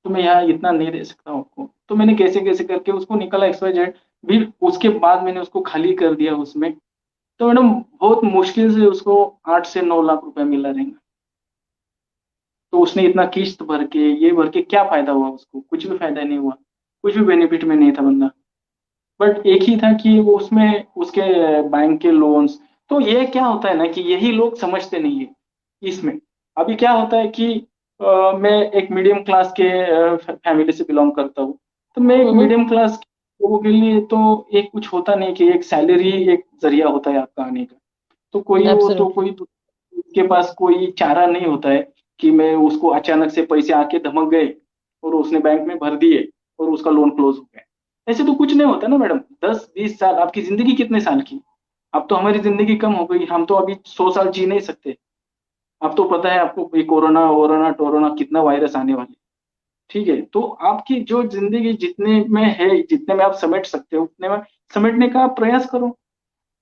तो मैं यहाँ इतना नहीं दे सकता हूँ आपको। तो मैंने कैसे कैसे करके उसको निकाला XYZ, फिर उसके बाद मैंने उसको खाली कर दिया उसमें। तो मैडम बहुत मुश्किल से उसको 8 से 9 लाख रुपए मिला रहेगा। तो उसने इतना किस्त भर के ये भर के क्या फायदा हुआ उसको? कुछ भी फायदा नहीं हुआ, कुछ भी बेनिफिट में नहीं था बंदा। बट एक ही था कि वो उसमें उसके बैंक के लोन्स। तो ये क्या होता है ना कि यही लोग समझते नहीं है इसमें। अभी क्या होता है कि मैं एक मीडियम क्लास के फैमिली से बिलोंग करता हूँ। तो मैं एक हम्म। मीडियम क्लास लोगों के लिए तो एक कुछ होता नहीं कि एक सैलरी एक जरिया होता है आपका आने का। तो कोई वो तो एब्सोल्युटली। कोई उसके पास कोई चारा नहीं होता है कि मैं उसको अचानक से पैसे आके धमक गए और उसने बैंक में भर दिए और उसका लोन क्लोज हो गया। ऐसे तो कुछ नहीं होता ना मैडम। 10-20 साल आपकी जिंदगी कितने साल की? अब तो हमारी जिंदगी कम हो गई, हम तो अभी 100 साल जी नहीं सकते। अब तो पता है आपको ये कोरोना वोरोना टोरोना कितना वायरस आने वाले। ठीक है, तो आपकी जो जिंदगी जितने में है, जितने में आप समेट सकते हो उतने में समेटने का आप प्रयास करो।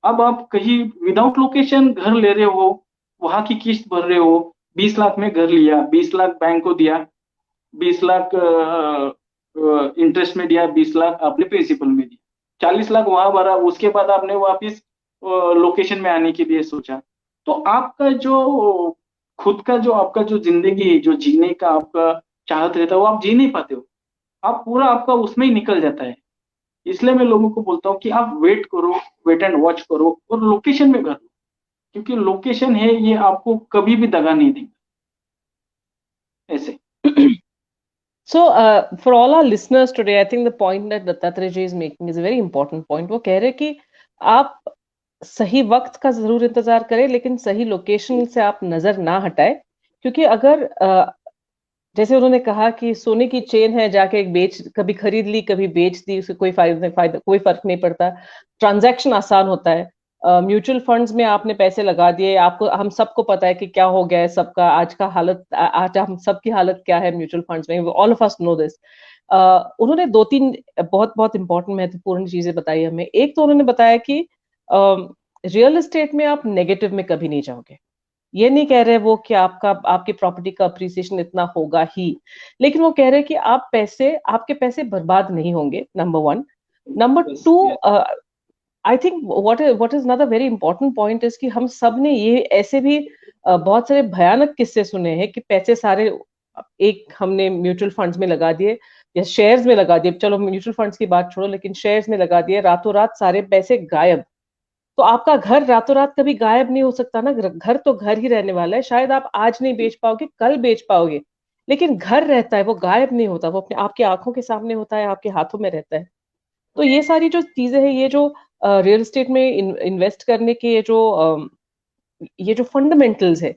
अब आप कहीं विदाउट लोकेशन घर ले रहे हो, वहां की किस्त भर रहे हो, 20 लाख में घर लिया, 20 लाख बैंक को दिया, 20 लाख इंटरेस्ट में दिया, 20 लाख आपने प्रिंसिपल में दिया, 40 लाख वहां भरा, उसके बाद आपने वापिस लोकेशन में आने के लिए सोचा। तो आपका जो खुद का जो आपका जो जिंदगी है, जो जीने का आपका चाहत रहता है, वो आप जी नहीं पाते हो। आप पूरा आपका उसमें ही निकल जाता है। इसलिए मैं लोगों को बोलता हूँ कि आप वेट करो, वेट एंड वॉच करो और लोकेशन में घर लो। क्योंकि लोकेशन है ये आपको कभी भी दगा नहीं देगा ऐसे। So, for all our listeners today, I think the point that Dattatreya ji is making is a very important point. वो कह रहे हैं कि आप सही वक्त का जरूर इंतजार करें, लेकिन सही लोकेशन से आप नजर ना हटाएं। क्योंकि अगर जैसे उन्होंने कहा कि सोने की चेन है, जाके एक बेच, कभी खरीद ली कभी बेच दी, उससे कोई फायदा कोई फर्क नहीं पड़ता। ट्रांजैक्शन आसान होता है। म्यूचुअल फंड्स में आपने पैसे लगा दिए, आपको हम सबको पता है कि क्या हो गया है सबका आज का हालत, आज हम सबकी हालत क्या है म्यूचुअल फंड्स में, all of us know this. उन्होंने दो तीन बहुत बहुत इंपॉर्टेंट महत्वपूर्ण चीजें बताई हमें। एक तो उन्होंने बताया कि रियल एस्टेट में आप नेगेटिव में कभी नहीं जाओगे। ये नहीं कह रहे वो कि आपका आपकी प्रॉपर्टी का अप्रिसिएशन इतना होगा ही, लेकिन वो कह रहे हैं कि आपके पैसे बर्बाद नहीं होंगे, number one. Number yes two, yes. I think what is another very important point is कि हम सब ने ये ऐसे भी बहुत सारे भयानक किस्से सुने हैं कि पैसे सारे एक हमने म्यूचुअल फंड्स में लगा दिए या शेयर्स में लगा दिए, चलो म्यूचुअल फंड्स की बात छोड़ो, लेकिन शेयर्स में लगा दिए, रातों रात सारे पैसे गायब। तो आपका घर रातों रात कभी गायब नहीं हो सकता ना, घर तो घर ही रहने वाला है। शायद आप आज नहीं बेच पाओगे, कल बेच पाओगे, लेकिन घर रहता है, वो गायब नहीं होता, वो अपने आपकी आंखों के सामने होता है, आपके हाथों में रहता है। तो ये सारी जो चीजें हैं, ये जो रियल एस्टेट में इन्वेस्ट करने के ये जो फंडामेंटल्स है,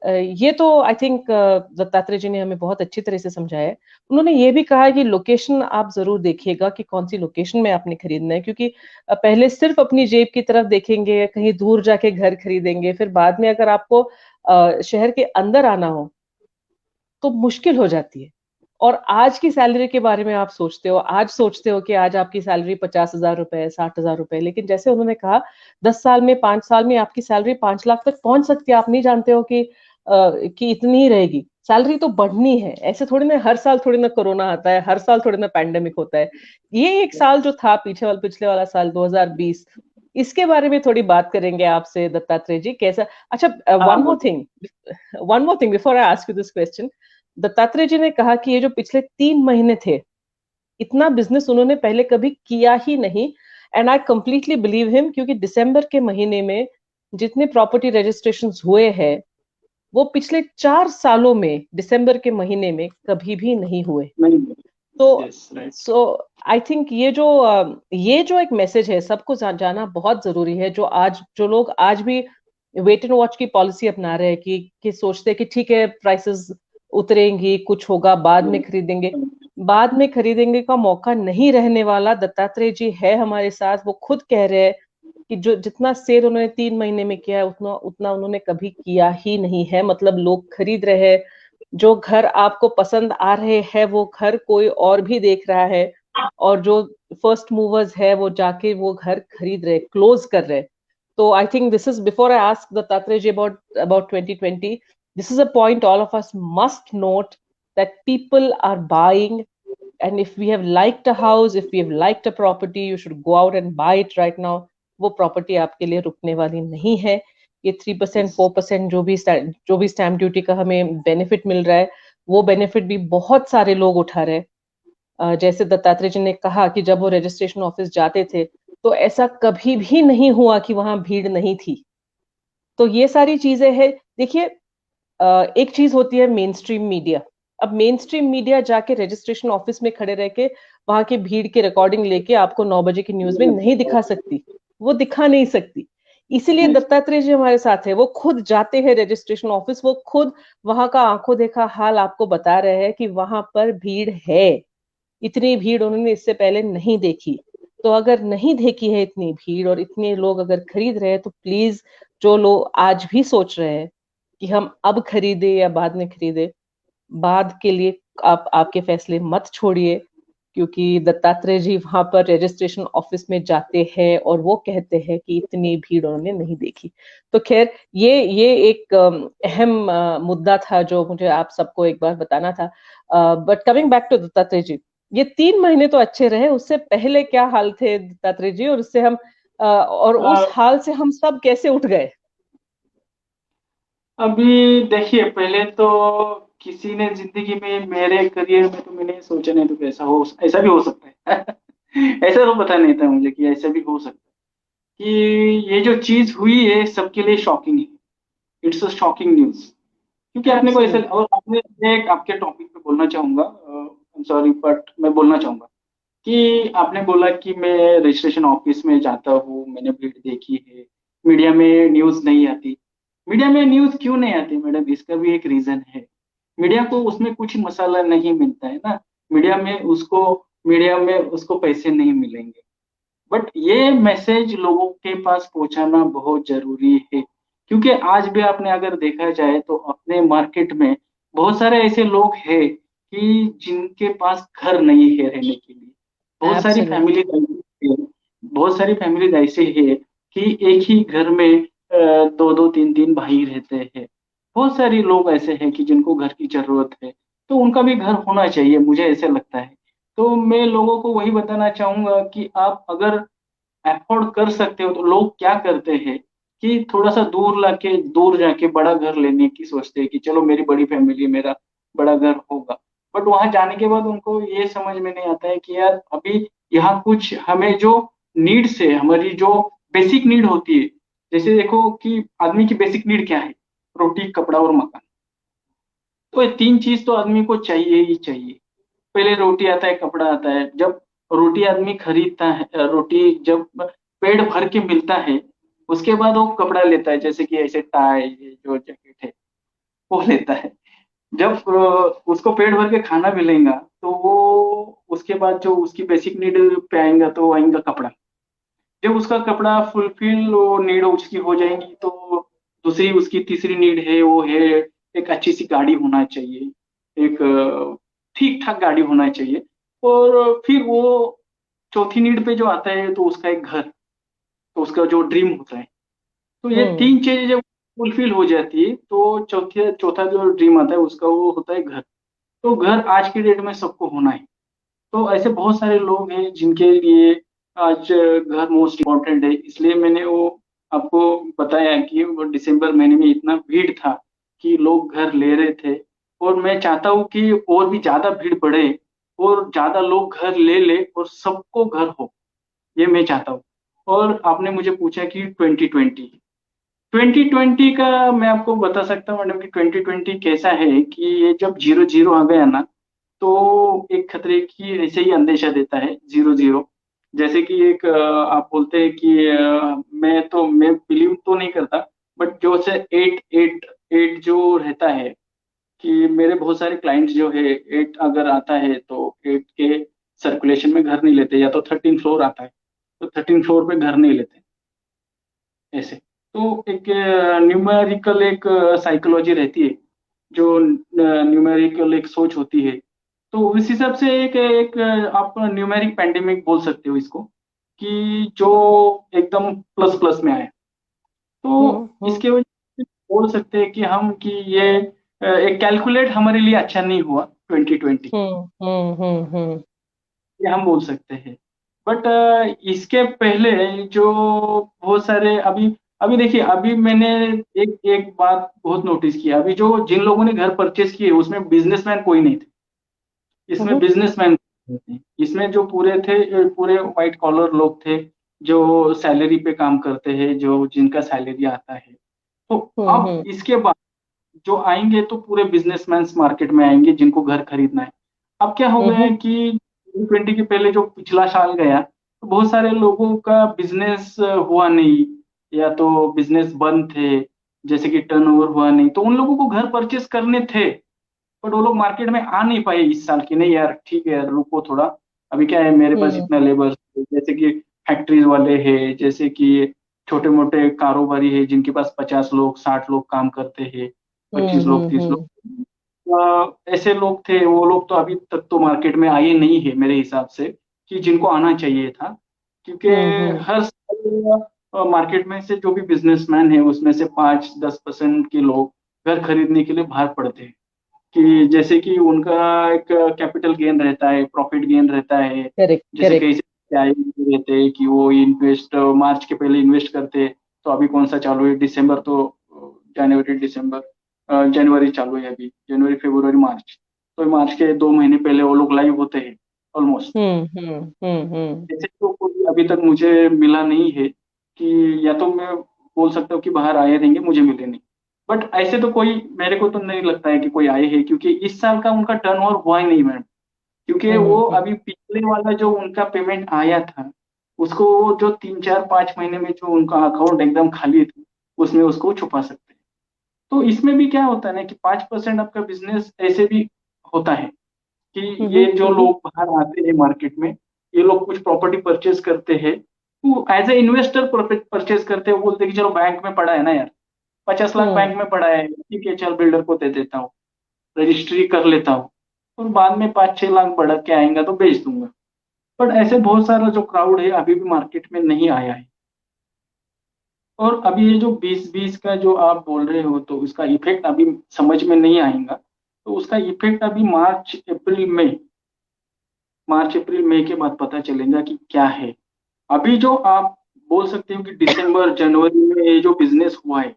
ये तो आई थिंक दत्तात्रेय जी ने हमें बहुत अच्छी तरह से समझाया है। उन्होंने ये भी कहा है कि लोकेशन आप जरूर देखिएगा कि कौन सी लोकेशन में आपने खरीदना है, क्योंकि पहले सिर्फ अपनी जेब की तरफ देखेंगे, कहीं दूर जाके घर खरीदेंगे, फिर बाद में अगर आपको शहर के अंदर आना हो तो मुश्किल हो जाती है। और आज की सैलरी के बारे में आप सोचते हो, आज सोचते हो कि आज आपकी सैलरी 50,000 रुपए, 60,000 रुपए, लेकिन जैसे उन्होंने कहा 10 साल में, 5 साल में आपकी सैलरी 5 लाख तक पहुंच सकती है। आप नहीं जानते हो कि इतनी ही रहेगी। सैलरी तो बढ़नी है, ऐसे थोड़ी ना हर साल, थोड़ी ना कोरोना आता है, हर साल थोड़ी ना पैंडेमिक होता है। ये एक साल जो था पिछले वाला साल 2020, इसके बारे में थोड़ी बात करेंगे आपसे दत्तात्रेय जी, कैसा। अच्छा, हाँ one more thing before I ask you this question. Dattatreya ji ने कहा कि ये जो पिछले 3 महीने थे, इतना बिजनेस उन्होंने पहले कभी किया ही नहीं। And I completely believe him, क्योंकि दिसंबर के महीने में जितने प्रॉपर्टी रजिस्ट्रेशन हुए हैं, वो पिछले 4 सालों में दिसंबर के महीने में कभी भी नहीं हुए। नहीं। तो yes right. So I think ये जो एक मैसेज है सबको जाना बहुत जरूरी है। जो लोग आज भी वेट एंड वॉच की पॉलिसी अपना रहे हैं कि सोचते हैं कि ठीक है प्राइसेस उतरेंगी, कुछ होगा, बाद में खरीदेंगे। बाद में खरीदेंगे का मौका नहीं रहने वाला। दत्तात्रेय जी है हमारे साथ, वो खुद कह रहे हैं कि जो जितना सेल उन्होंने 3 महीने में किया है, उतना उतना उन्होंने कभी किया ही नहीं है। मतलब लोग खरीद रहे हैं, जो घर आपको पसंद आ रहे हैं वो घर कोई और भी देख रहा है, और जो फर्स्ट मूवर्स है वो जाके वो घर खरीद रहे, क्लोज कर रहे। So I think this is, before I ask Dattatreya ji about 2020, this is a point all of us must note, that people are buying, and if we have liked a house, if we have liked a property, you should go out and buy it right now. वो property आपके लिए रुकने वाली नहीं है. ये 3% 4% जो भी स्टैम्प ड्यूटी का हमें बेनिफिट मिल रहा है, वो बेनिफिट भी बहुत सारे लोग उठा रहे हैं. जैसे दत्तात्रेय जी ने कहा कि जब वो रजिस्ट्रेशन ऑफिस जाते थे तो ऐसा कभी भी नहीं हुआ कि वहां भीड़ नहीं थी. तो ये सारी चीजें हैं. देखिए, एक चीज होती है मेन स्ट्रीम मीडिया. अब मेन स्ट्रीम मीडिया जाके रजिस्ट्रेशन ऑफिस में खड़े रह के वहां के भीड़ की रिकॉर्डिंग लेके आपको 9 बजे की न्यूज में नहीं दिखा सकती, वो दिखा नहीं सकती. इसीलिए दत्तात्रेय जी हमारे साथ है, वो खुद जाते हैं रजिस्ट्रेशन ऑफिस, वो खुद वहां का आंखों देखा हाल आपको बता रहे हैं कि वहां पर भीड़ है. इतनी भीड़ उन्होंने इससे पहले नहीं देखी. तो अगर नहीं देखी है इतनी भीड़ और इतने लोग अगर खरीद रहे हैं, तो प्लीज, जो लोग आज भी सोच रहे हैं कि हम अब खरीदे या बाद में खरीदे, बाद के लिए आप आपके फैसले मत छोड़िए, क्योंकि दत्तात्रेय जी वहां पर रजिस्ट्रेशन ऑफिस में जाते हैं और वो कहते हैं कि इतनी भीड़ उन्होंने नहीं देखी. तो खैर, ये एक अहम मुद्दा था जो मुझे आप सबको एक बार बताना था. But coming back to Dattatreya ji, ये 3 महीने तो अच्छे रहे, उससे पहले क्या हाल थे दत्तात्रेय जी, और उससे हम और उस हाल से हम सब कैसे उठ गए? अभी देखिए, पहले तो किसी ने जिंदगी में, मेरे करियर में तो मैंने सोचा नहीं तो कैसा हो, ऐसा भी हो सकता है. ऐसा तो पता नहीं था मुझे कि ऐसा भी हो सकता है, कि ये जो चीज हुई है सबके लिए शॉकिंग है. It's a shocking news. क्योंकि आपने को ऐसे, और आपने, एक आपके टॉपिक पे बोलना चाहूंगा, सॉरी बट मैं बोलना चाहूंगा कि आपने बोला कि मैं रजिस्ट्रेशन ऑफिस में जाता हूँ, मैंने भीड़ देखी है, मीडिया में न्यूज नहीं आती. मीडिया में न्यूज क्यों नहीं आती मैडम, इसका भी एक रीजन है. मीडिया को उसमें कुछ मसाला नहीं मिलता है ना. मीडिया में उसको पैसे नहीं मिलेंगे. बट ये मैसेज लोगों के पास पहुंचाना बहुत जरूरी है. क्योंकि आज भी आपने अगर देखा जाए तो अपने मार्केट में बहुत सारे ऐसे लोग हैं कि जिनके पास घर नहीं है रहने के लिए. बहुत सारी फैमिली बहुत सारी फैमिली ऐसे है कि एक ही घर में दो दो तीन तीन भाई रहते हैं. बहुत सारे लोग ऐसे हैं कि जिनको घर की जरूरत है. तो उनका भी घर होना चाहिए, मुझे ऐसे लगता है. तो मैं लोगों को वही बताना चाहूंगा कि आप अगर अफोर्ड कर सकते हो, तो लोग क्या करते हैं कि थोड़ा सा दूर जाके बड़ा घर लेने की सोचते हैं कि चलो मेरी बड़ी फैमिली, मेरा बड़ा घर होगा. बट वहां जाने के बाद उनको ये समझ में नहीं आता है कि यार अभी यहाँ कुछ हमें जो नीड्स है, हमारी जो बेसिक नीड होती है. जैसे देखो कि आदमी की बेसिक नीड क्या है, रोटी, कपड़ा और मकान. तो ये तीन चीज तो आदमी को चाहिए ही चाहिए. पहले रोटी आता है, कपड़ा आता है. जब रोटी आदमी खरीदता है, रोटी जब पेट भर के मिलता है, उसके बाद वो कपड़ा लेता है, जैसे कि ऐसे टाई, ये जो जैकेट है वो लेता है. जब उसको पेट भर के खाना मिलेगा, तो वो उसके बाद जो उसकी बेसिक नीड पे आएगा, तो आएगा कपड़ा. जब उसका कपड़ा फुलफिल, वो नीड उसकी हो जाएंगी, तो दूसरी उसकी तीसरी नीड है, वो है एक अच्छी सी गाड़ी होना चाहिए. एक ठीक ठाक गाड़ी होना चाहिए. और फिर वो चौथी नीड पे जो आता है, तो उसका एक घर, तो उसका जो ड्रीम होता है. तो ये तीन चीजें जब फुलफिल हो जाती है, तो चौथा जो ड्रीम आता है उसका, वो होता है घर. तो घर आज की डेट में सबको होना है. तो ऐसे बहुत सारे लोग हैं जिनके लिए आज घर मोस्ट इम्पोर्टेंट है. इसलिए मैंने वो आपको बताया कि वो दिसंबर महीने में इतना भीड़ था कि लोग घर ले रहे थे. और मैं चाहता हूँ कि और भी ज्यादा भीड़ बढ़े और ज्यादा लोग घर ले ले और सबको घर हो. ये मैं चाहता हूँ. और आपने मुझे पूछा कि 2020, 2020 का मैं आपको बता सकता हूँ मैडम कि 2020 कैसा है कि ये जब 0-0 आ गया ना, तो एक खतरे की ऐसे ही अंदेशा देता है 0-0. जैसे कि एक आप बोलते हैं कि मैं बिलीव तो नहीं करता. बट जो से 8-8-8 जो रहता है, कि मेरे बहुत सारे क्लाइंट्स जो है, 8 अगर आता है तो 8 के सर्कुलेशन में घर नहीं लेते. या तो 13 फ्लोर आता है, तो 13 फ्लोर पे घर नहीं लेते ऐसे. तो एक न्यूमेरिकल एक साइकोलॉजी रहती है, जो न्यूमेरिकल एक सोच होती है. तो उस हिसाब से एक एक आप न्यूमेरिक पैंडेमिक बोल सकते हो इसको, कि जो एकदम प्लस प्लस में आए. तो इसके वजह से बोल सकते हैं कि हम कि ये एक कैलकुलेट हमारे लिए अच्छा नहीं हुआ 2020, ये हम बोल सकते हैं। बट इसके पहले जो बहुत सारे अभी अभी देखिए, अभी मैंने एक एक बात बहुत नोटिस की, अभी जो जिन लोगों ने घर परचेस किए उसमें बिजनेसमैन कोई नहीं थे। इसमें बिजनेसमैन थे, इसमें जो पूरे थे पूरे व्हाइट कॉलर लोग थे, जो सैलरी पे काम करते हैं, जो जिनका सैलरी आता है। तो अब इसके बाद जो आएंगे तो पूरे बिजनेसमैन मार्केट में आएंगे जिनको घर खरीदना है। अब क्या हो गया है कि 2020 के पहले जो पिछला साल गया तो बहुत सारे लोगों का बिजनेस हुआ नहीं, या तो बिजनेस बंद थे, जैसे कि टर्नओवर हुआ नहीं, तो उन लोगों को घर परचेस करने थे, बट वो लोग मार्केट में आ नहीं पाए इस साल की। नहीं यार ठीक है यार, रुको थोड़ा, अभी क्या है मेरे पास इतना लेबर, जैसे कि फैक्ट्रीज वाले हैं, जैसे कि छोटे मोटे कारोबारी है जिनके पास 50 लोग 60 लोग काम करते हैं, 25 लोग 30 लोग, ऐसे लोग थे, वो लोग तो अभी तक तो मार्केट में आए नहीं है मेरे हिसाब से, कि जिनको आना चाहिए था। क्योंकि हर साल मार्केट में से जो भी बिजनेसमैन है उसमें से 5-10% के लोग घर खरीदने के लिए बाहर पड़ते हैं, कि जैसे कि उनका एक कैपिटल गेन रहता है, प्रॉफिट गेन रहता है। करेक्ट जैसे कई करेक्ट। से आए रहते हैं कि वो इन्वेस्ट मार्च के पहले इन्वेस्ट करते, तो अभी कौन सा चालू है, दिसंबर तो जनवरी दिसंबर जनवरी चालू है, अभी जनवरी फरवरी मार्च, तो मार्च के 2 महीने पहले वो लोग लाइव होते हैं ऑलमोस्ट। ऐसे तो कोई अभी तक मुझे मिला नहीं है कि, या तो मैं बोल सकता हूँ कि बाहर आए रहेंगे, मुझे मिले नहीं, बट ऐसे तो कोई मेरे को तो नहीं लगता है कि कोई आए हैं, क्योंकि इस साल का उनका टर्नओवर हुआ ही नहीं मैम। क्योंकि वो अभी पिछले वाला जो उनका पेमेंट आया था, उसको वो जो 3-4-5 महीने में जो उनका अकाउंट एकदम खाली था, उसमें उसको छुपा सकते हैं। तो इसमें भी क्या होता है ना कि 5% आपका बिजनेस ऐसे भी होता है कि ये जो लोग बाहर आते हैं मार्केट में, ये लोग कुछ प्रॉपर्टी परचेज करते हैं, तो एज ए इन्वेस्टर परचेज करते हैं, वो बोलते हैं कि चलो बैंक में पड़ा है ना यार, 50 लाख बैंक में पड़ा है, ठीक है चल बिल्डर को दे देता हूँ, रजिस्ट्री कर लेता हूँ, और बाद में 5-6 लाख बढ़ के आएगा तो बेच दूंगा। बट ऐसे बहुत सारा जो क्राउड है अभी भी मार्केट में नहीं आया है। और अभी ये जो 2020 का जो आप बोल रहे हो, तो उसका इफेक्ट अभी समझ में नहीं आएगा, तो उसका इफेक्ट अभी मार्च अप्रैल मई के बाद पता चलेगा कि क्या है। अभी जो आप बोल सकते हो कि दिसंबर जनवरी में ये जो बिजनेस हुआ है,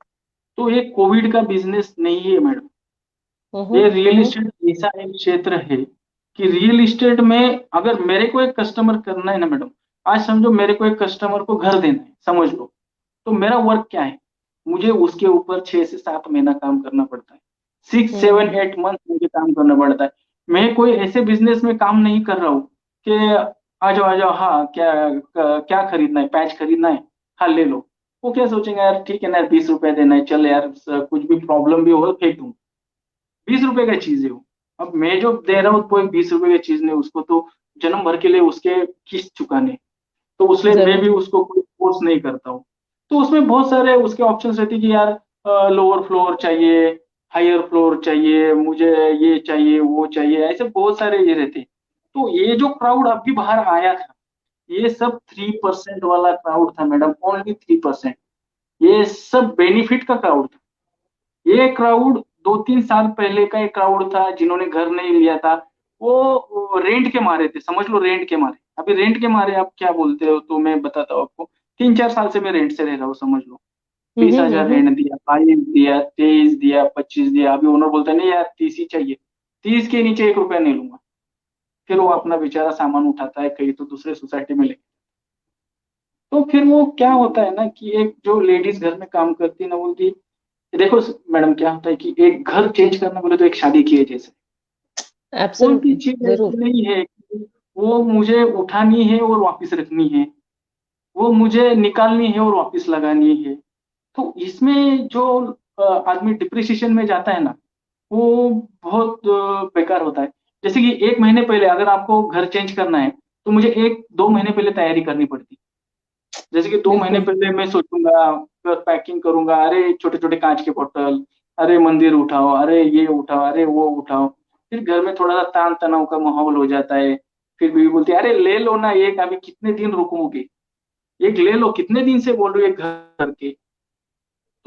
तो ये कोविड का बिजनेस नहीं है मैडम। ये रियल एस्टेट ऐसा एक क्षेत्र है कि रियल एस्टेट में अगर मेरे को एक कस्टमर करना है ना मैडम, आज समझो मेरे को एक कस्टमर को घर देना है समझ लो, तो मेरा वर्क क्या है, मुझे उसके ऊपर 6 से 7 महीना काम करना पड़ता है, 6-7-8 मंथ मुझे काम करना पड़ता है। मैं कोई ऐसे बिजनेस में काम नहीं कर रहा हूँ कि आ जाओ हाँ क्या क्या खरीदना है, पैच खरीदना है, हाँ ले लो। वो क्या सोचेंगे यार ठीक है ना यार, 20 रुपए देना है, चल यार कुछ भी प्रॉब्लम भी हो फेंक दूँ, 20 रुपए का चीज है वो। अब मैं जो दे रहा हूँ कोई 20 रुपए की चीज नहीं, उसको तो जन्म भर के लिए उसके किस्त चुकाने, तो उसलिए मैं भी जरूर। उसको कोई फोर्स नहीं करता हूँ। तो उसमें बहुत सारे उसके ऑप्शंस रहते हैं कि यार लोअर फ्लोर चाहिए, हायर फ्लोर चाहिए, मुझे ये चाहिए वो चाहिए, ऐसे बहुत सारे ये रहते हैं। तो ये जो क्राउड अभी बाहर आया था, ये सब 3% वाला क्राउड था मैडम, ओनली 3%। ये सब बेनिफिट का क्राउड था। ये क्राउड 2-3 साल पहले का एक क्राउड था जिन्होंने घर नहीं लिया था, वो रेंट के मारे थे, समझ लो रेंट के मारे। अभी रेंट के मारे आप क्या बोलते हो तो मैं बताता हूँ आपको। 3-4 साल से मैं रेंट से रह रहा हूँ समझ लो, 20,000 रेंट दिया, 22 दिया, 23 दिया, 25 दिया, अभी ओनर बोलता है नहीं यार 30 ही चाहिए, 30 के नीचे 1 रुपया नहीं लूंगा। फिर वो अपना बेचारा सामान उठाता है कहीं तो दूसरे सोसाइटी में ले। तो फिर वो क्या होता है ना कि एक जो लेडीज घर में काम करती है ना, बोलती देखो मैडम क्या होता है कि एक घर चेंज करना बोले तो एक शादी की है जैसे, कोई भी एब्सोल्युटली। चीज ऐसी जरूर। नहीं है कि वो मुझे उठानी है और वापस रखनी है, वो मुझे निकालनी है और वापस लगानी है। तो इसमें जो आदमी डिप्रिसिएशन में जाता है ना, वो बहुत बेकार होता है। जैसे कि 1 महीने पहले अगर आपको घर चेंज करना है, तो मुझे 1-2 महीने पहले तैयारी करनी पड़ती। जैसे कि 2 महीने बिल्कुल। पहले मैं सोचूंगा, फिर पैकिंग करूंगा, अरे छोटे छोटे कांच के बोतल, अरे मंदिर उठाओ, अरे ये उठाओ, अरे वो उठाओ। फिर घर में थोड़ा सा तान तनाव का माहौल हो जाता है। फिर बीवी बोलती है अरे ले लो ना एक, अभी कितने दिन रुकोगे, एक ले लो, कितने दिन से बोल रही है घर के।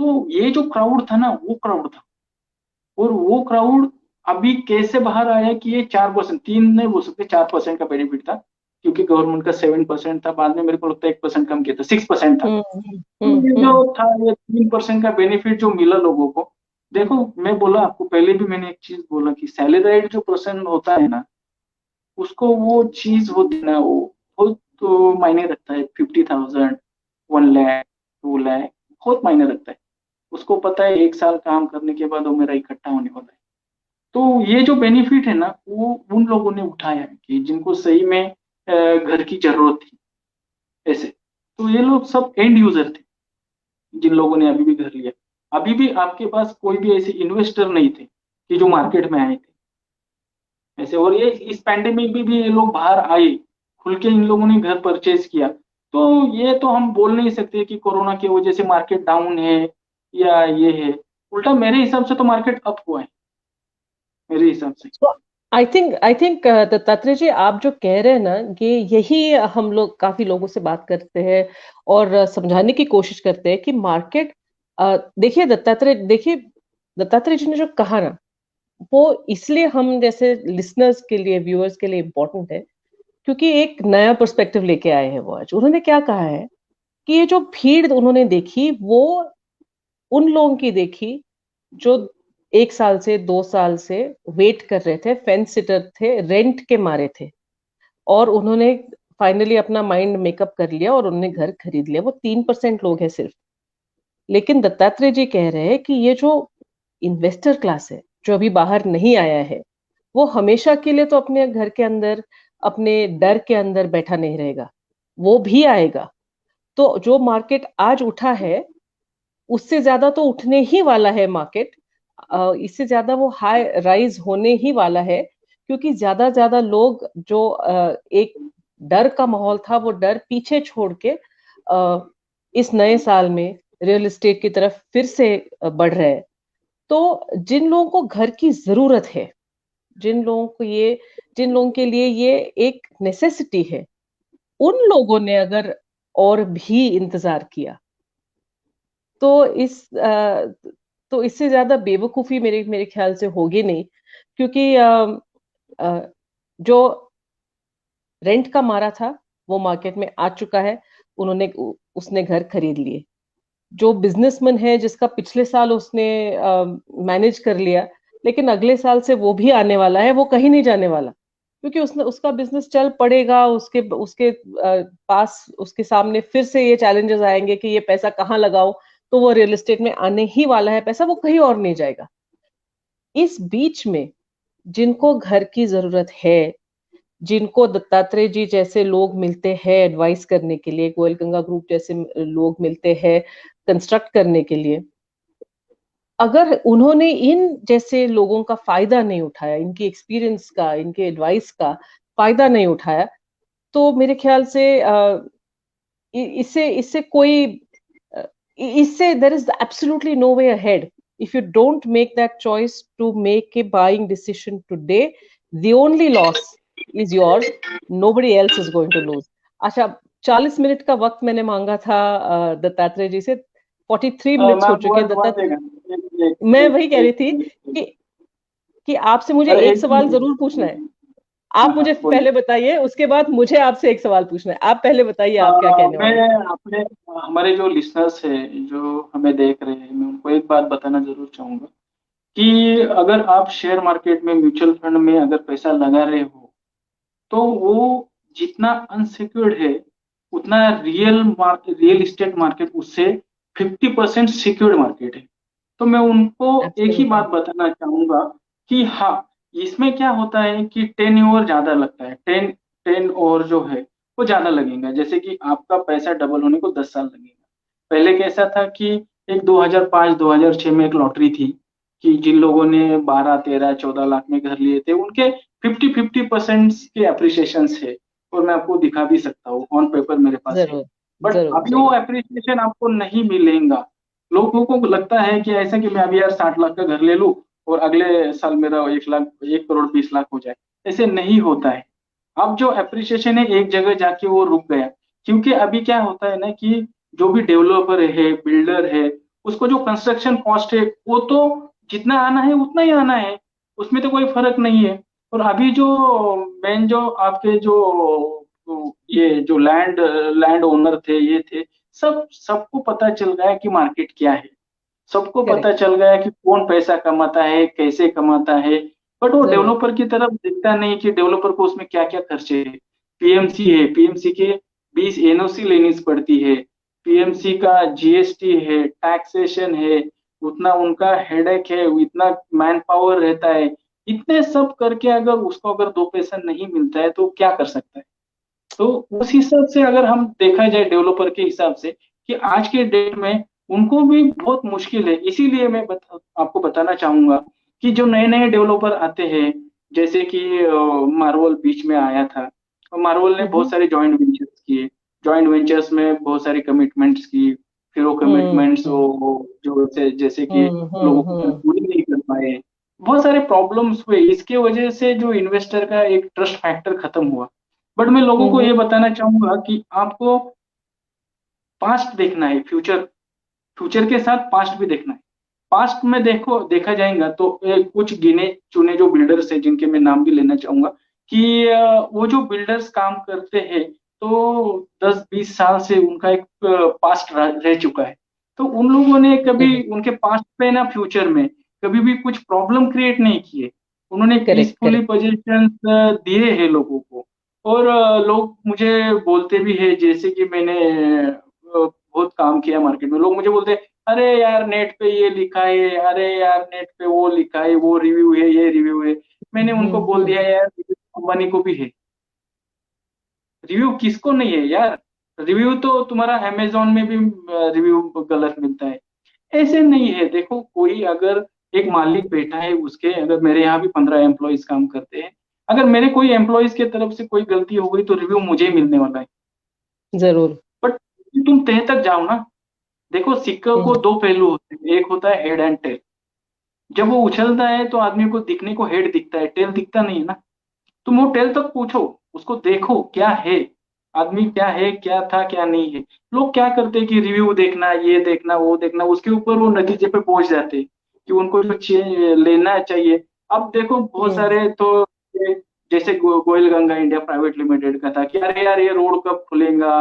तो ये जो क्राउड था ना, वो क्राउड था। और वो क्राउड अभी कैसे बाहर आया कि ये 4%, 3 नहीं बोल सकते, 4% का बेनिफिट था, क्योंकि गवर्नमेंट का 7% था, बाद में मेरे को लगता है 1% कम किया था, 6% था। तो ये हम्म। जो था, ये 3% का बेनिफिट जो मिला लोगों को। देखो, मैं बोला आपको पहले भी, मैंने एक चीज बोला कि सैलराइड जो पर्सन होता है ना, उसको वो चीज होती है ना, वो बहुत तो मायने रखता है। 50,000, 1 लाख, 2 लाख बहुत मायने रखता है। उसको पता है 1 साल काम करने के बाद वो मेरा इकट्ठा होने वाला है। तो ये जो बेनिफिट है ना, वो उन लोगों ने उठाया है कि जिनको सही में घर की जरूरत थी, ऐसे। तो ये लोग सब एंड यूजर थे, जिन लोगों ने अभी भी घर लिया। अभी भी आपके पास कोई भी ऐसे इन्वेस्टर नहीं थे कि जो मार्केट में आए थे ऐसे। और ये इस पैंडेमिक में भी ये लोग बाहर आए, खुल के इन लोगों ने घर परचेज किया। तो ये तो हम बोल नहीं सकते कि कोरोना की वजह से मार्केट डाउन है या ये है। उल्टा मेरे हिसाब से तो मार्केट अप हुआ है, मेरे हिसाब से। आई थिंक दत्तात्रेय जी, आप जो कह रहे हैं ना, ये यही हम लोग काफी लोगों से बात करते हैं और समझाने की कोशिश करते हैं कि मार्केट, देखिए दत्तात्रेय जी ने जो कहा ना, वो इसलिए हम जैसे लिसनर्स के लिए, व्यूअर्स के लिए इम्पोर्टेंट है, क्योंकि एक नया पर्सपेक्टिव लेके आए हैं वो। आज उन्होंने क्या कहा है कि ये जो भीड़ उन्होंने देखी, वो उन लोगों की देखी जो 1 साल से 2 साल से वेट कर रहे थे, फेंस सिटर थे, रेंट के मारे थे, और उन्होंने फाइनली अपना माइंड मेकअप कर लिया और उन्होंने घर खरीद लिया। वो 3% लोग हैं सिर्फ। लेकिन दत्तात्रेय जी कह रहे हैं कि ये जो इन्वेस्टर क्लास है, जो अभी बाहर नहीं आया है, वो हमेशा के लिए तो अपने घर के अंदर, अपने डर के अंदर बैठा नहीं रहेगा, वो भी आएगा। तो जो मार्केट आज उठा है, उससे ज्यादा तो उठने ही वाला है मार्केट। इससे ज्यादा वो हाई राइज होने ही वाला है, क्योंकि ज्यादा ज्यादा लोग जो एक डर का माहौल था, वो डर पीछे छोड़ के इस नए साल में रियल एस्टेट की तरफ फिर से बढ़ रहे हैं। तो जिन लोगों को घर की जरूरत है, जिन लोगों के लिए ये एक नेसेसिटी है, उन लोगों ने अगर और भी इंतजार किया, तो तो इससे ज्यादा बेवकूफी मेरे मेरे ख्याल से होगी नहीं। क्योंकि अ, जो रेंट का मारा था, वो मार्केट में आ चुका है। उसने घर खरीद लिए। जो बिजनेसमैन है, जिसका पिछले साल उसने मैनेज कर लिया, लेकिन अगले साल से वो भी आने वाला है, वो कहीं नहीं जाने वाला, क्योंकि उसने उसका बिजनेस चल पड़ेगा। उसके उसके पास, उसके सामने फिर से ये चैलेंजेस आएंगे कि ये पैसा कहाँ लगाओ। तो वो रियल एस्टेट में आने ही वाला है पैसा, वो कहीं और नहीं जाएगा। इस बीच में जिनको घर की जरूरत है, जिनको दत्तात्रेय जी जैसे लोग मिलते हैं एडवाइस करने के लिए, गोयल गंगा ग्रुप जैसे लोग मिलते हैं कंस्ट्रक्ट करने के लिए, अगर उन्होंने इन जैसे लोगों का फायदा नहीं उठाया, इनकी एक्सपीरियंस का, इनके एडवाइस का फायदा नहीं उठाया, तो मेरे ख्याल से इससे इससे कोई अ, इससे there is absolutely no way ahead. If you don't make that choice to make a buying decision today, the only loss is yours, nobody else is going to lose. अच्छा, 40 मिनट का वक्त मैंने मांगा था दत्तात्रेय जी से, 43 मिनट्स हो ma'am चुके हैं वन दत्तात्रेय। सेकंड, एक मैं एक वही कह रही एक थी एक कि आपसे मुझे अरे एक एक सवाल जरूर पूछना है। हाँ आप मुझे हाँ, बोलिए। पहले बताइए, उसके बाद मुझे आपसे एक सवाल पूछना है। आप पहले बताइए, आप क्या कहने मैं वाले थे। अपने, हमारे जो लिसनर्स हैं जो हमें देख रहे हैं, मैं उनको एक बात बताना जरूर चाहूंगा कि अगर आप शेयर मार्केट में, म्यूचुअल फंड में अगर पैसा लगा रहे हो, तो वो जितना अनसिक्योर्ड है, उतना रियल इस्टेट मार्केट उससे 50% सिक्योर्ड मार्केट है। तो मैं उनको एक ही एब्सोल्युटली। बात बताना चाहूंगा कि हाँ, इसमें क्या होता है कि 10 ईयर ज्यादा लगता है, 10 और जो है वो ज्यादा लगेगा। जैसे कि आपका पैसा डबल होने को 10 साल लगेगा। पहले कैसा था कि एक 2005 2006 में एक लॉटरी थी कि जिन लोगों ने 12 13 14 लाख में घर लिए थे, उनके 50% के अप्रिसिएशन है। और मैं आपको दिखा भी सकता हूँ, ऑन पेपर मेरे पास है। जरूर, बट जरूर, अभी वो जरूर। अप्रिसिएशन आपको नहीं मिलेगा। लोगों को लगता है कि ऐसा कि मैं अभी यार 60 लाख का घर ले लूं और अगले साल मेरा 1 लाख, 1 करोड़ 20 लाख हो जाए। ऐसे नहीं होता है। अब जो अप्रिसिएशन है एक जगह जाके वो रुक गया। क्योंकि अभी क्या होता है ना कि जो भी डेवलपर है, बिल्डर है, उसको जो कंस्ट्रक्शन कॉस्ट है वो तो जितना आना है उतना ही आना है, उसमें तो कोई फर्क नहीं है। और अभी जो मेन जो आपके जो ये जो लैंड लैंड ओनर थे ये थे, सबको पता चल गया कि मार्केट क्या है, सबको पता करेक्ट। चल गया कि कौन पैसा कमाता है कैसे कमाता है। बट वो जरूर। डेवलपर की तरफ देखता नहीं कि डेवलपर को उसमें क्या क्या खर्चे है। पीएमसी है, पीएमसी के 20 एनओसी लेनी पड़ती है, पीएमसी का जीएसटी है, टैक्सेशन है, उतना उनका हेडेक है, इतना मैन पावर रहता है। इतने सब करके अगर उसको अगर दो पैसा नहीं मिलता है तो क्या कर सकता है। तो उस हिसाब से अगर हम देखा जाए डेवलपर के हिसाब से कि आज के डेट में उनको भी बहुत मुश्किल है। इसीलिए मैं आपको बताना चाहूंगा कि जो नए नए डेवलपर आते हैं, जैसे कि मार्वल बीच में आया था, और मार्वल ने बहुत हम्म सारे जॉइंट वेंचर्स किए, जॉइंट वेंचर्स में बहुत सारी कमिटमेंट्स की, फिर वो कमिटमेंट्स हम्म वो जो जैसे कि लोगों के साथ हम्म। पूरी नहीं कर पाए, बहुत सारे प्रॉब्लम्स हुए। इसके वजह से जो इन्वेस्टर का एक ट्रस्ट फैक्टर खत्म हुआ। बट मैं लोगों को ये हम्म। बताना चाहूंगा कि आपको पास्ट देखना है, फ्यूचर फ्यूचर के साथ पास्ट भी देखना है। पास्ट में देखा जाएगा तो कुछ गिने चुने जो बिल्डर्स हैं जिनके मैं नाम भी लेना चाहूंगा कि वो जो बिल्डर्स काम करते हैं तो 10-20 साल से उनका एक पास्ट रह चुका है। तो उन लोगों ने कभी उनके पास्ट पे ना फ्यूचर में कभी भी कुछ प्रॉब्लम क्रिएट नहीं किए। उन्होंने करेक्ट पीसफुली करेक्ट। पोजीशन दिए हैं लोगों को। और लोग मुझे बोलते भी है, जैसे कि मैंने बहुत काम किया मार्केट में, लोग मुझे बोलते हैं अरे यार नेट पे ये लिखा है, अरे यार नेट पे वो लिखा है, वो रिव्यू है, ये रिव्यू है। मैंने उनको बोल दिया यार अंबानी को भी है, रिव्यू किसको नहीं है यार। रिव्यू तो तुम्हारा अमेजोन में भी रिव्यू गलत मिलता है। ऐसे नहीं है, देखो कोई अगर एक मालिक बैठा है, उसके अगर मेरे यहाँ भी 15 एम्प्लॉयज काम करते हैं, अगर मेरे कोई एम्प्लॉयज की तरफ से कोई गलती हो गई तो रिव्यू मुझे ही मिलने वाला है। जरूर। बट तुम तह तक जाओ ना, देखो सिक्के को हम्म। दो पहलू होते हैं, एक होता है हेड एंड टेल। जब वो उछलता है तो आदमी को दिखने को हेड दिखता है, टेल दिखता नहीं है ना। तुम वो टेल तक पूछो, उसको देखो क्या है, आदमी क्या है, क्या था क्या नहीं है। लोग क्या करते हैं कि रिव्यू देखना, ये देखना, वो देखना, उसके ऊपर वो नतीजे पे पहुंच जाते हैं कि उनको तो लेना चाहिए। अब देखो बहुत हम्म। सारे तो जैसे Goyal Ganga India private limited का था कि अरे यार ये रोड कब खुलेगा,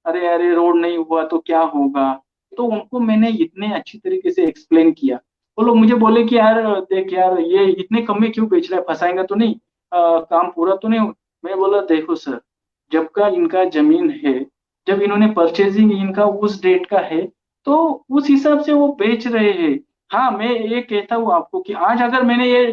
अरे यार ये रोड नहीं हुआ तो क्या होगा। तो उनको मैंने इतने अच्छी तरीके से एक्सप्लेन किया। वो लोग मुझे बोले कि यार देख यार ये इतने कम में क्यों बेच रहा है, फंसाएंगा तो नहीं, काम पूरा तो नहीं हो। मैं बोला देखो सर, जब का इनका जमीन है, जब इन्होंने परचेजिंग इनका उस डेट का है, तो उस हिसाब से वो बेच रहे हैं। हाँ मैं ये कहता हूँ आपको कि आज अगर मैंने ये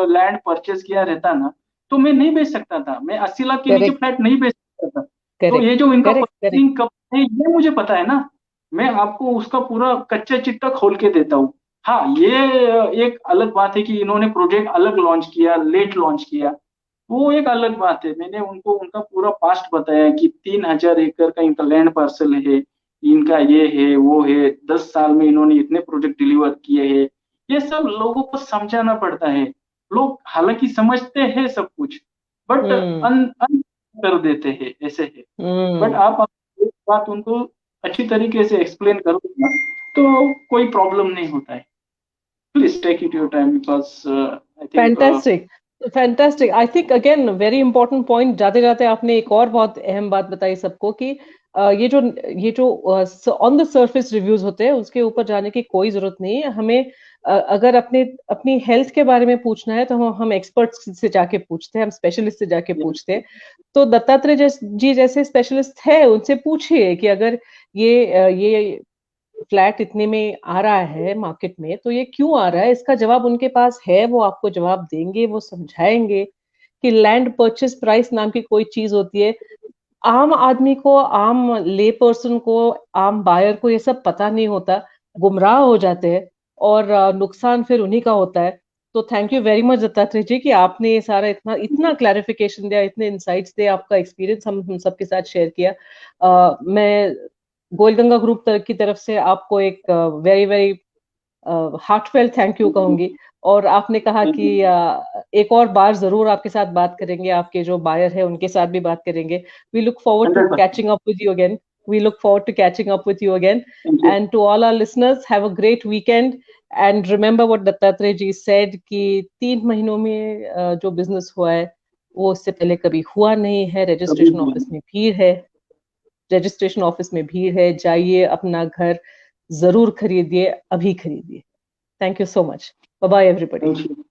लैंड परचेज किया रहता ना, तो मैं नहीं बेच सकता था, मैं 80 लाख के नीचे करेक्ट फ्लैट नहीं बेच सकता था। तो करेक्ट ये जो इनका करेक्ट करेक्ट। परचेजिंग कब है ये मुझे पता है ना, मैं आपको उसका पूरा कच्चा चिट्ठा खोल के देता हूँ। हाँ ये एक अलग बात है कि इन्होंने प्रोजेक्ट अलग लॉन्च किया, लेट लॉन्च किया, वो एक अलग बात है। मैंने उनको उनका पूरा पास्ट बताया कि 3,000 एकड़ का इनका लैंड पार्सल है, इनका ये है वो है, 10 साल में इन्होंने इतने प्रोजेक्ट डिलीवर किए हैं। ये सब लोगों को समझाना पड़ता है। लोग हालांकि समझते हैं सब कुछ, बट हम्म अन कर देते हैं, ऐसे है। बट हम्म। आप एक बात उनको अच्छी तरीके से एक्सप्लेन करो ना, तो कोई प्रॉब्लम नहीं होता है। Please take it your time because I think fantastic fantastic. I think again very important point, जाते जाते आपने एक और बहुत अहम बात बताई सबको कि ये जो ऑन द सरफेस रिव्यूज होते हैं उसके ऊपर जाने की कोई जरूरत नहीं है हमें। अगर अपने अपनी हेल्थ के बारे में पूछना है तो हम एक्सपर्ट्स से जाके पूछते हैं, हम स्पेशलिस्ट से जाके पूछते हैं। तो दत्तात्रेय जी जैसे स्पेशलिस्ट है उनसे पूछिए कि अगर ये फ्लैट इतने में आ रहा है मार्केट में तो ये क्यों आ रहा है, इसका जवाब उनके पास है, वो आपको जवाब देंगे, वो समझाएंगे कि लैंड परचेस प्राइस नाम की कोई चीज होती है। आम आदमी को, आम ले पर्सन को, आम बायर को ये सब पता नहीं होता, गुमराह हो जाते हैं और नुकसान फिर उन्हीं का होता है। तो thank you very much Dattatreya ji कि आपने ये सारा इतना इतना क्लैरिफिकेशन दिया, इतने इंसाइट्स दिए, आपका एक्सपीरियंस हम सबके साथ शेयर किया। मैं गोलगंगा ग्रुप की तरफ से आपको एक very very heartfelt thank you कहूंगी। और आपने कहा कि एक और बार जरूर आपके साथ बात करेंगे, आपके जो बायर है उनके साथ भी बात करेंगे। We look forward to 100%। Catching up with you again. We look forward to catching up with you again. And to all our listeners, have a great weekend. And remember what Dattatreya ji said कि 3 महीनों में जो business हुआ है वो उससे पहले कभी हुआ नहीं है. रजिस्ट्रेशन ऑफिस में भीड़ है, रजिस्ट्रेशन ऑफिस में भीड़ है. जाइए, अपना घर जरूर खरीदिए, अभी खरीदिए. Thank you so much. Bye bye everybody.